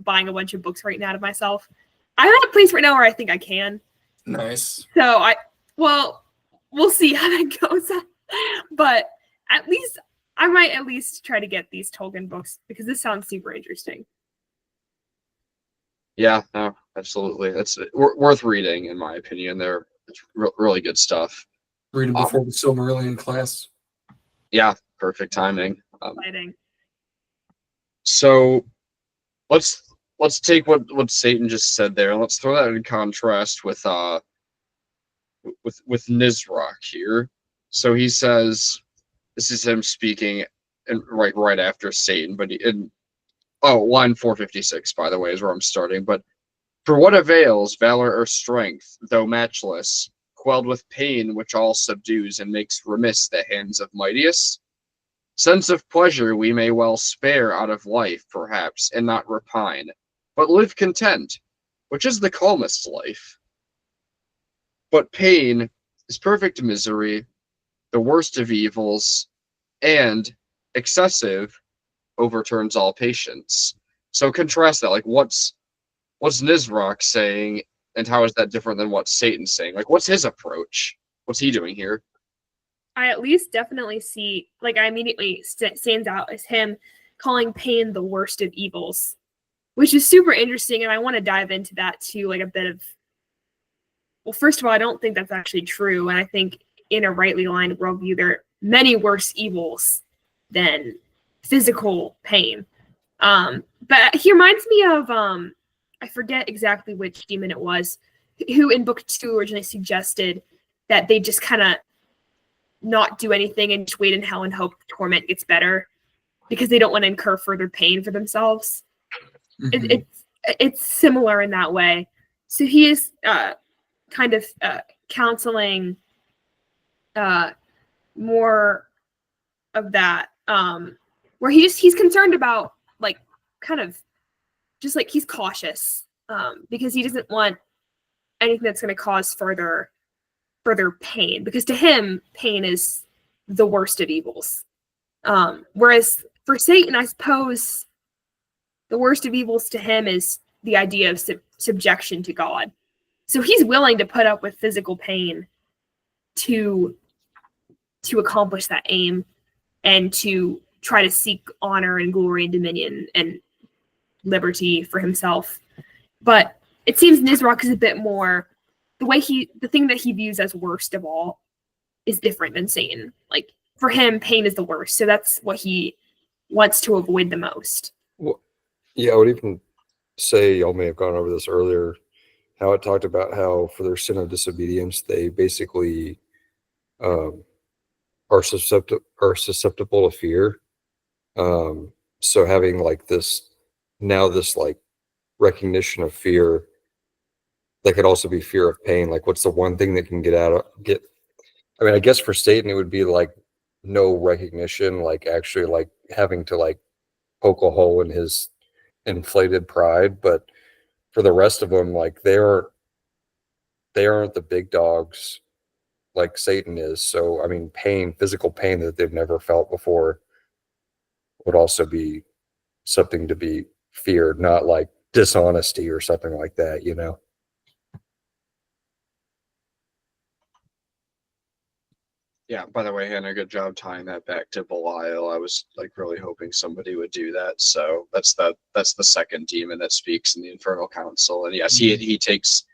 buying a bunch of books right now to myself. I'm at a place right now where I think I can. Nice. So we'll see how that goes. But at least I might at least try to get these Tolkien books because this sounds super interesting. Yeah, no, absolutely. That's worth reading, in my opinion. They're really good stuff. Read them before the Silmarillion class. Yeah, perfect timing. Exciting. So let's take what Satan just said there, and let's throw that in contrast with Nizrak here. So he says, this is him speaking, and right after Satan, but line 456, by the way, is where I'm starting. But for what avails valor or strength, though matchless, quelled with pain which all subdues and makes remiss the hands of mightiest? Sense of pleasure we may well spare out of life, perhaps, and not repine, but live content, which is the calmest life. But pain is perfect misery, the worst of evils, and excessive overturns all patience. So contrast that. Like, what's Nizrak saying, and how is that different than what Satan's saying? Like, what's his approach? What's he doing here? I at least definitely see, like, I immediately stands out as him calling pain the worst of evils, which is super interesting. And I want to dive into that too, like a bit of, well, first of all, I don't think that's actually true. And I think in a rightly aligned worldview, there are many worse evils than physical pain. But he reminds me of, I forget exactly which demon it was, who in book 2 originally suggested that they just kind of not do anything and just wait in hell and hope the torment gets better because they don't want to incur further pain for themselves. Mm-hmm. It's similar in that way. So he is kind of counseling more of that, where he's concerned about, like, kind of just like he's cautious because he doesn't want anything that's going to cause further pain, because to him pain is the worst of evils, whereas for Satan, I suppose the worst of evils to him is the idea of subjection to God. So he's willing to put up with physical pain to accomplish that aim and to try to seek honor and glory and dominion and liberty for himself. But it seems Nizrak is a bit more, the thing that he views as worst of all is different than Satan. Like, for him, pain is the worst. So that's what he wants to avoid the most. Well, yeah, I would even say, y'all may have gone over this earlier, how it talked about how for their sin of disobedience, they basically are susceptible to fear. So having like this like recognition of fear, that could also be fear of pain. Like, what's the one thing that can I mean, I guess for Satan, it would be like no recognition, like actually like having to like poke a hole in his inflated pride. But for the rest of them, like they aren't the big dogs like Satan is. So, I mean, physical pain that they've never felt before would also be something to be feared, not like dishonesty or something like that, you know? Yeah, by the way, Hannah, good job tying that back to Belial. I was like really hoping somebody would do that. So that's the second demon that speaks in the Infernal Council. And yes, he takes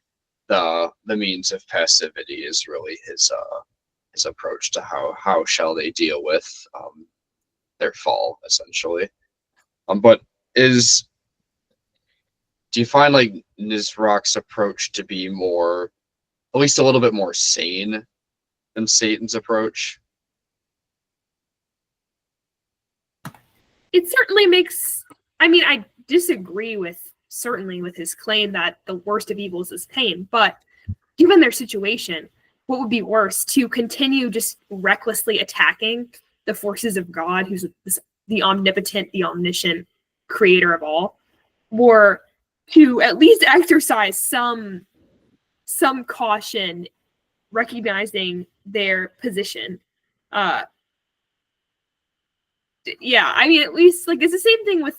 the means of passivity is really his approach to how shall they deal with their fall, essentially. But do you find like Nizrak's approach to be more, at least a little bit more sane than Satan's approach? It certainly makes, I mean, I disagree certainly with his claim that the worst of evils is pain, but given their situation, what would be worse, to continue just recklessly attacking the forces of God, who's the omnipotent, the omniscient creator of all, or to at least exercise some caution, recognizing their position. Yeah, I mean, at least like it's the same thing with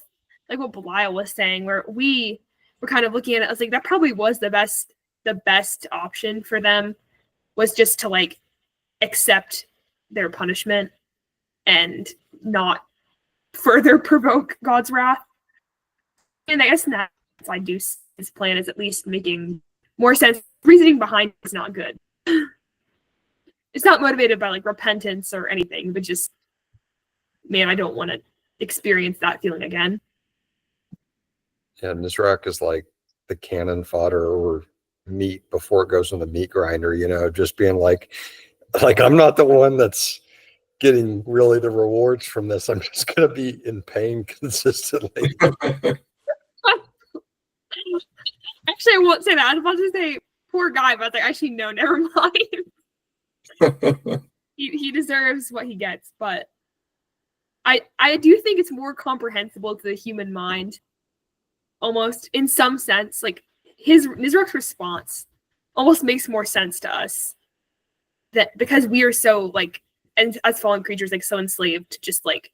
like what Belial was saying, where we were kind of looking at it. I was like, that probably was the best option for them, was just to like accept their punishment and not further provoke God's wrath. And I guess in that sense, I do see his plan is at least making more sense. Reasoning behind it is not good. It's not motivated by like repentance or anything, but just, man, I don't want to experience that feeling again. Yeah, Nizrak is like the cannon fodder or meat before it goes in the meat grinder, you know, just being like I'm not the one that's getting really the rewards from this. I'm just going to be in pain consistently. Actually, I won't say that. I was about to say poor guy, but I was like, actually, no, never mind. he deserves what he gets, but I do think it's more comprehensible to the human mind, almost in some sense. Like Nizrak's response almost makes more sense to us, that because we are so like, and as fallen creatures, like so enslaved to just like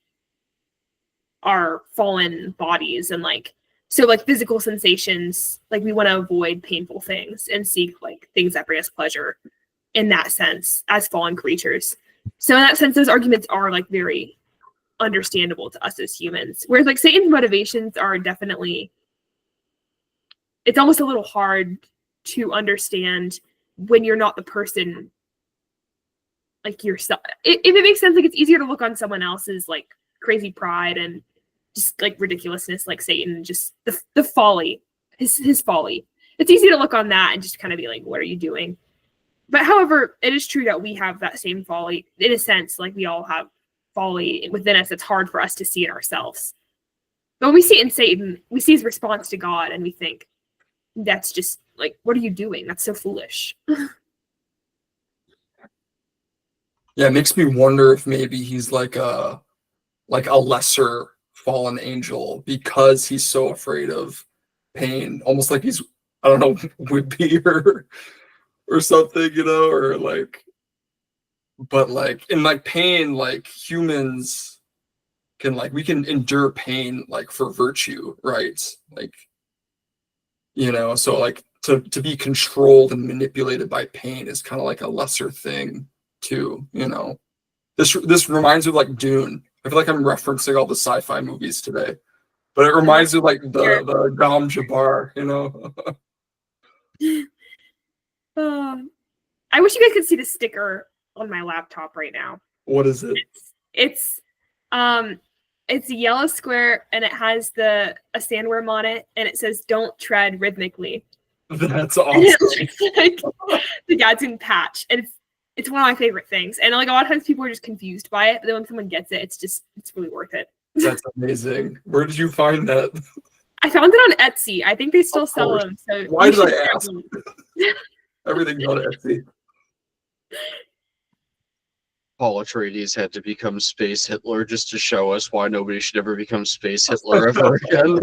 our fallen bodies and like, so like physical sensations, like we want to avoid painful things and seek like things that bring us pleasure in that sense as fallen creatures. So in that sense, those arguments are like very understandable to us as humans. Whereas like Satan's motivations are definitely, it's almost a little hard to understand when you're not the person like yourself. If it makes sense, like it's easier to look on someone else's like crazy pride and just like ridiculousness, like Satan, just the folly, his folly. It's easy to look on that and just kind of be like, what are you doing? But however, it is true that we have that same folly in a sense, like we all have folly within us. It's hard for us to see it ourselves. But when we see it in Satan, we see his response to God and we think, that's just like, what are you doing? That's so foolish. Yeah, it makes me wonder if maybe he's like a lesser fallen angel because he's so afraid of pain, almost like he's, I don't know, wimpy or something, you know, or like, but like in like pain, like humans can like, we can endure pain like for virtue, right? Like, you know, so like to be controlled and manipulated by pain is kind of like a lesser thing too, you know. This reminds me of like Dune. I feel like I'm referencing all the sci-fi movies today, but it reminds me of like the Dom Jabbar, you know. I wish you guys could see the sticker on my laptop right now. What is it? It's a yellow square and it has a sandworm on it and it says "Don't tread rhythmically." That's And it awesome. looks like the Gadsden patch, and it's one of my favorite things. And like a lot of times people are just confused by it, but then when someone gets it, it's really worth it. That's amazing. Where did you find that? I found it on Etsy. I think they still sell them. So why did I ask? Everything's on Etsy. Paul Atreides had to become Space Hitler just to show us why nobody should ever become Space Hitler ever again.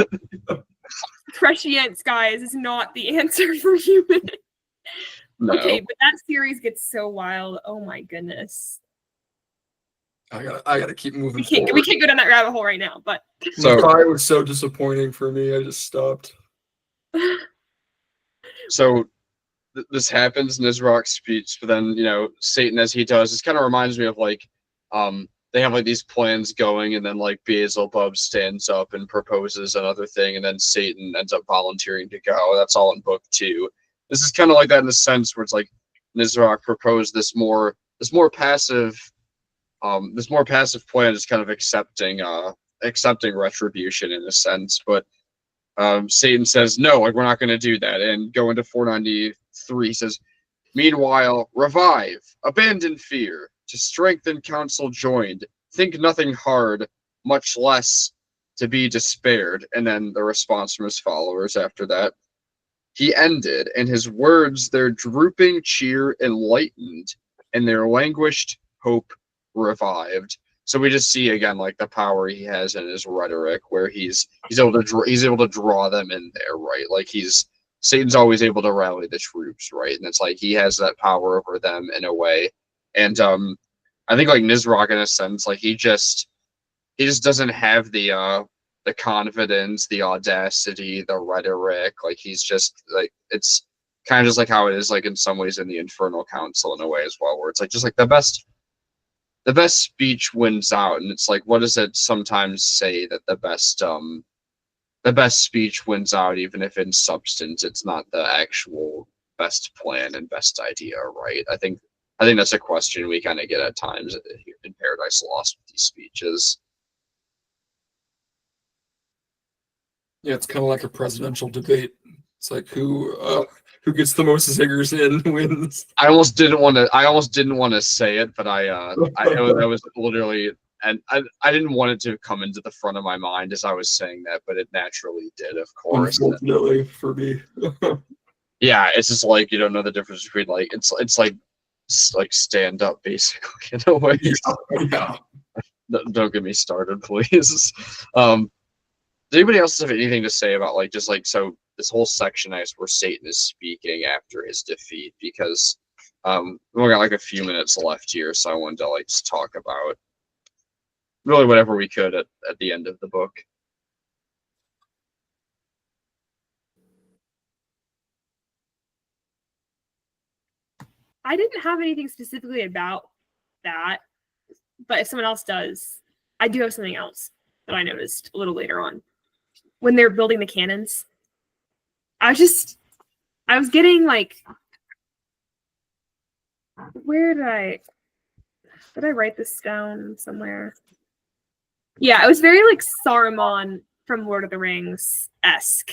Prescience, guys, is not the answer for humans. No. Okay, but that series gets so wild. Oh my goodness. I gotta keep moving. We can't go down that rabbit hole right now, but So Makai was so disappointing for me. I just stopped. So this happens in Nizrak's speech, but then, you know, Satan, as he does, this kind of reminds me of like, they have like these plans going, and then like Beelzebub stands up and proposes another thing, and then Satan ends up volunteering to go. That's all in book 2. This is kind of like that in the sense where it's like Nizrak proposed this more passive plan, is kind of accepting retribution in a sense, but Satan says no, like we're not going to do that, and go into 493 says, meanwhile, revive, abandon fear, to strengthen counsel joined, think nothing hard, much less to be despaired. And then the response from his followers after that. He ended, and his words their drooping cheer enlightened, and their languished hope revived. So we just see again like the power he has in his rhetoric, where he's able to draw them in there, right? Like Satan's always able to rally the troops, right? And it's like he has that power over them in a way. And I think like Nizrak in a sense, like he just doesn't have the confidence, the audacity, the rhetoric. Like he's just like, it's kind of just like how it is like in some ways in the Infernal Council in a way as well, where it's like just like the best the best speech wins out, and it's like, what does it sometimes say that the best speech wins out, even if in substance it's not the actual best plan and best idea, right? I think that's a question we kind of get at times in Paradise Lost with these speeches. Yeah, it's kind of like a presidential debate. It's like who gets the most zingers in wins. I almost didn't want to say it, but I was literally, and I didn't want it to come into the front of my mind as I was saying that, but it naturally did, of course. Unfortunately for me. Yeah, it's just like you don't know the difference between like it's like stand up basically in a way. Yeah. Don't get me started, please. Does anybody else have anything to say about like just like so this whole section where Satan is speaking after his defeat? Because we only got like a few minutes left here, so I wanted to like just talk about really whatever we could at the end of the book. I didn't have anything specifically about that, but if someone else does, I do have something else that I noticed a little later on. When they're building the cannons, I was getting like, where did I write this down somewhere? Yeah, it was very like Saruman from Lord of the Rings-esque,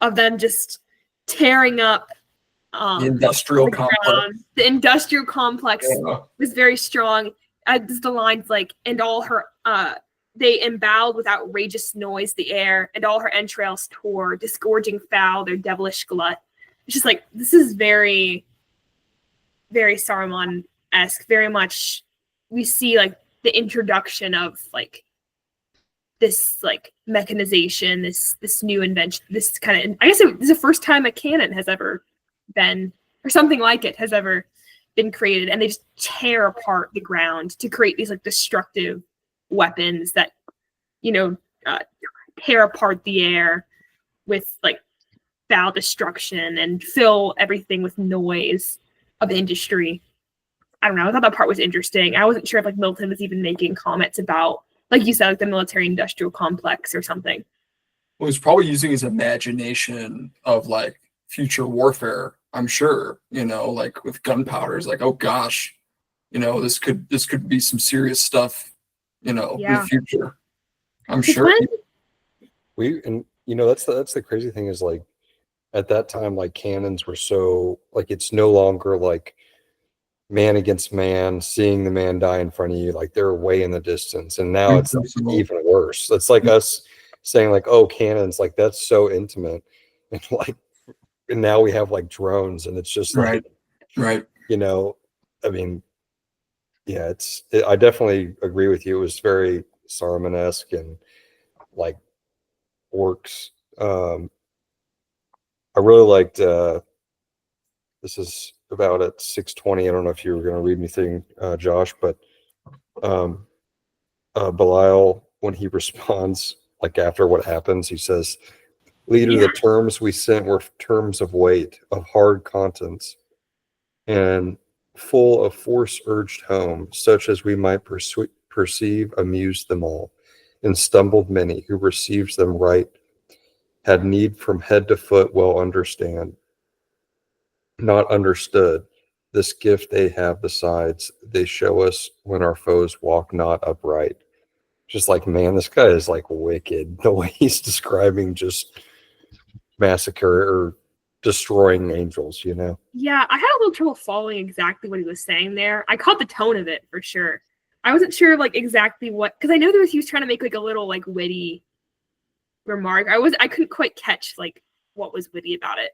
of them just tearing up The industrial complex. the industrial complex Yeah. was very strong. The lines like, and all her, they emboweled with outrageous noise the air, and all her entrails tore, disgorging foul their devilish glut. It's just like, this is very, very Saruman-esque. Very much, we see like the introduction of like this like mechanization, this new invention, this kind of, I guess this is the first time a cannon has ever been, or something like it has ever been created, and they just tear apart the ground to create these like destructive weapons that, you know, tear apart the air with like foul destruction and fill everything with noise of industry. I don't know. I thought that part was interesting. I wasn't sure if like Milton was even making comments about, like you said, like the military industrial complex or something. Well, he's probably using his imagination of like future warfare. I'm sure, you know, like with gunpowder, it's like, oh gosh, you know, this could be some serious stuff, you know, in Yeah. the future. I'm It's sure. And you know, that's the crazy thing is like at that time, like cannons were so like it's no longer like man against man, seeing the man die in front of you, like they're way in the distance. And now it's even worse. It's like us saying like, oh, cannons, like that's so intimate. And like and now we have like drones, and it's just like Right. you know, I mean, yeah, I definitely agree with you. It was very Saruman-esque and like orcs. I really liked this is about at 6:20. I don't know if you were going to read anything, Josh, but Belial, when he responds, like after what happens, he says, "Leader, Yeah. the terms we sent were terms of weight, of hard contents, and full of force urged home, such as we might perceive amused them all, and stumbled many who received them right, had need from head to foot well understand, not understood. This gift they have besides, they show us when our foes walk not upright." Just like, man, this guy is like wicked. The way he's describing just massacre or destroying angels, you know? Yeah, I had a little trouble following exactly what he was saying there. I caught the tone of it for sure. I wasn't sure like exactly what, because I know he was trying to make like a little like witty remark. I couldn't quite catch like what was witty about it.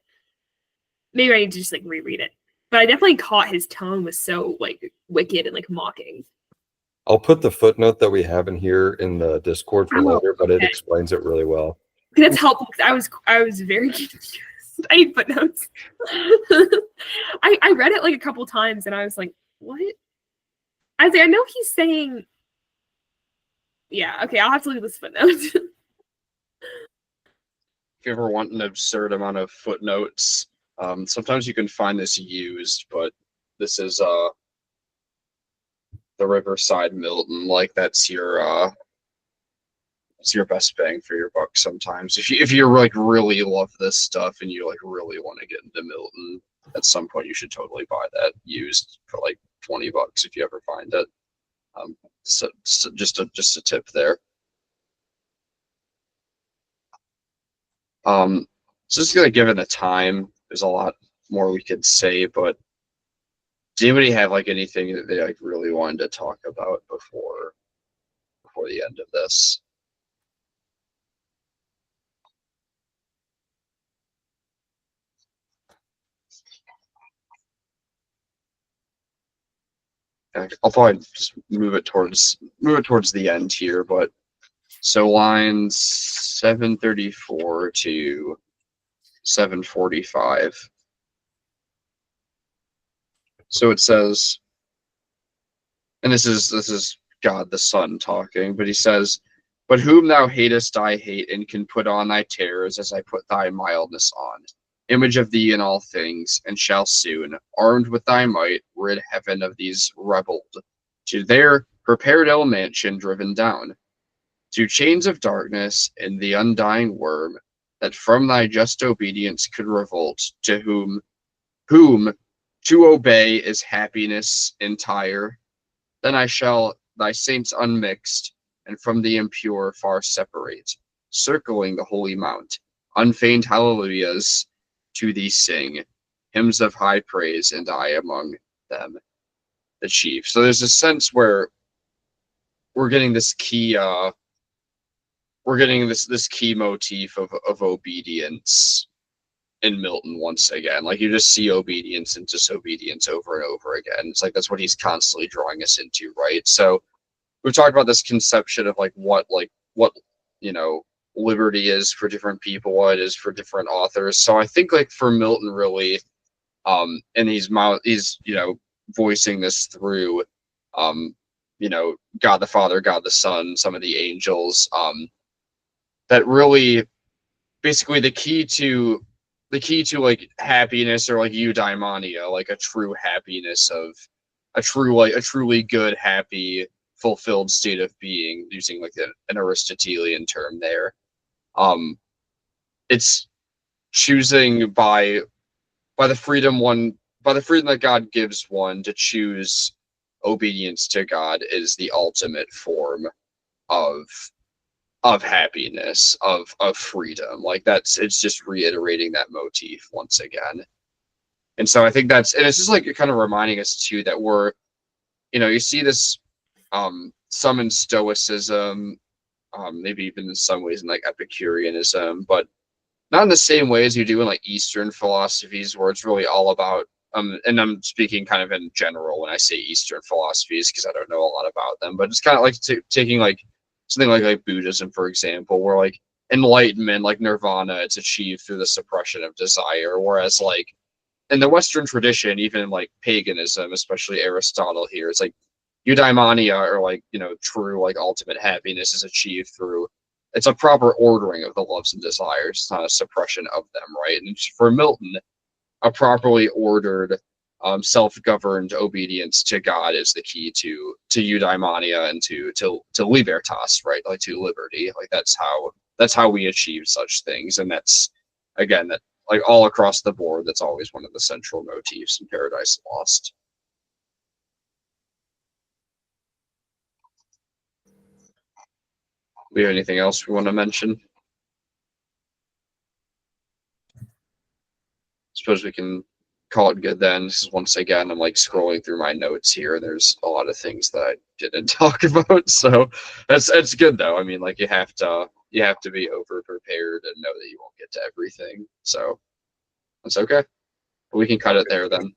Maybe I need to just like reread it. But I definitely caught his tone was so like wicked and like mocking. I'll put the footnote that we have in here in the Discord for Oh, later, but it okay. explains it really well. That's helpful because I was very confused. I need footnotes. I read it like a couple times and I was like, what? I was like, I know he's saying, yeah, okay, I'll have to leave this footnote. If you ever want an absurd amount of footnotes, sometimes you can find this used, but this is the Riverside Milton. Like that's your best bang for your buck sometimes. If you like really love this stuff and you like really want to get into Milton, at some point you should totally buy that used for like $20 if you ever find it. So just a tip there. So just gonna given the time, there's a lot more we could say, but does anybody have like anything that they like really wanted to talk about before the end of this? I'll probably just move it towards the end here, but so lines 734 to 745. So it says, and this is God the Son talking, but he says, "But whom thou hatest I hate, and can put on thy terrors as I put thy mildness on. Image of thee in all things, and shall soon, armed with thy might, rid heaven of these rebelled, to their prepared ill mansion driven down, to chains of darkness and the undying worm, that from thy just obedience could revolt, to whom to obey is happiness entire. Then I shall thy saints unmixed, and from the impure far separate, circling the holy mount, unfeigned hallelujahs to thee sing, hymns of high praise, and I among them, the chief." So there's a sense where we're getting this key this key motif of obedience in Milton once again. Like you just see obedience and disobedience over and over again. It's like that's what he's constantly drawing us into, right? So we've talked about this conception of like what you know liberty is for different people, what it is for different authors. So I think like for Milton really, and he's voicing this through God the Father, God the Son, some of the angels, that really basically the key to like happiness or like eudaimonia, like a true happiness of a truly good, happy, fulfilled state of being, using like an Aristotelian term there. It's choosing the freedom that God gives one to choose obedience to God is the ultimate form of happiness, of freedom. Like it's just reiterating that motif once again. And so I think and it's just like kind of reminding us too that you see this some in Stoicism, maybe even in some ways in like Epicureanism, but not in the same way as you do in like Eastern philosophies, where it's really all about and I'm speaking kind of in general when I say Eastern philosophies because I don't know a lot about them, but it's kind of like taking like something like Buddhism, for example, where like enlightenment, like nirvana, it's achieved through the suppression of desire, whereas like in the Western tradition, even in like paganism, especially Aristotle here, it's like eudaimonia, or like true like ultimate happiness, is achieved through it's a proper ordering of the loves and desires. It's not a suppression of them, right? And for Milton, a properly ordered, self-governed obedience to God is the key to eudaimonia and to libertas, right? Like to liberty. Like that's how we achieve such things, and that's again that like all across the board. That's always one of the central motifs in Paradise Lost. We have anything else we want to mention? Suppose we can call it good then. This is once again, I'm like scrolling through my notes here, and there's a lot of things that I didn't talk about. So it's good though. I mean, like you have to be over prepared and know that you won't get to everything. So that's okay. We can cut it there then.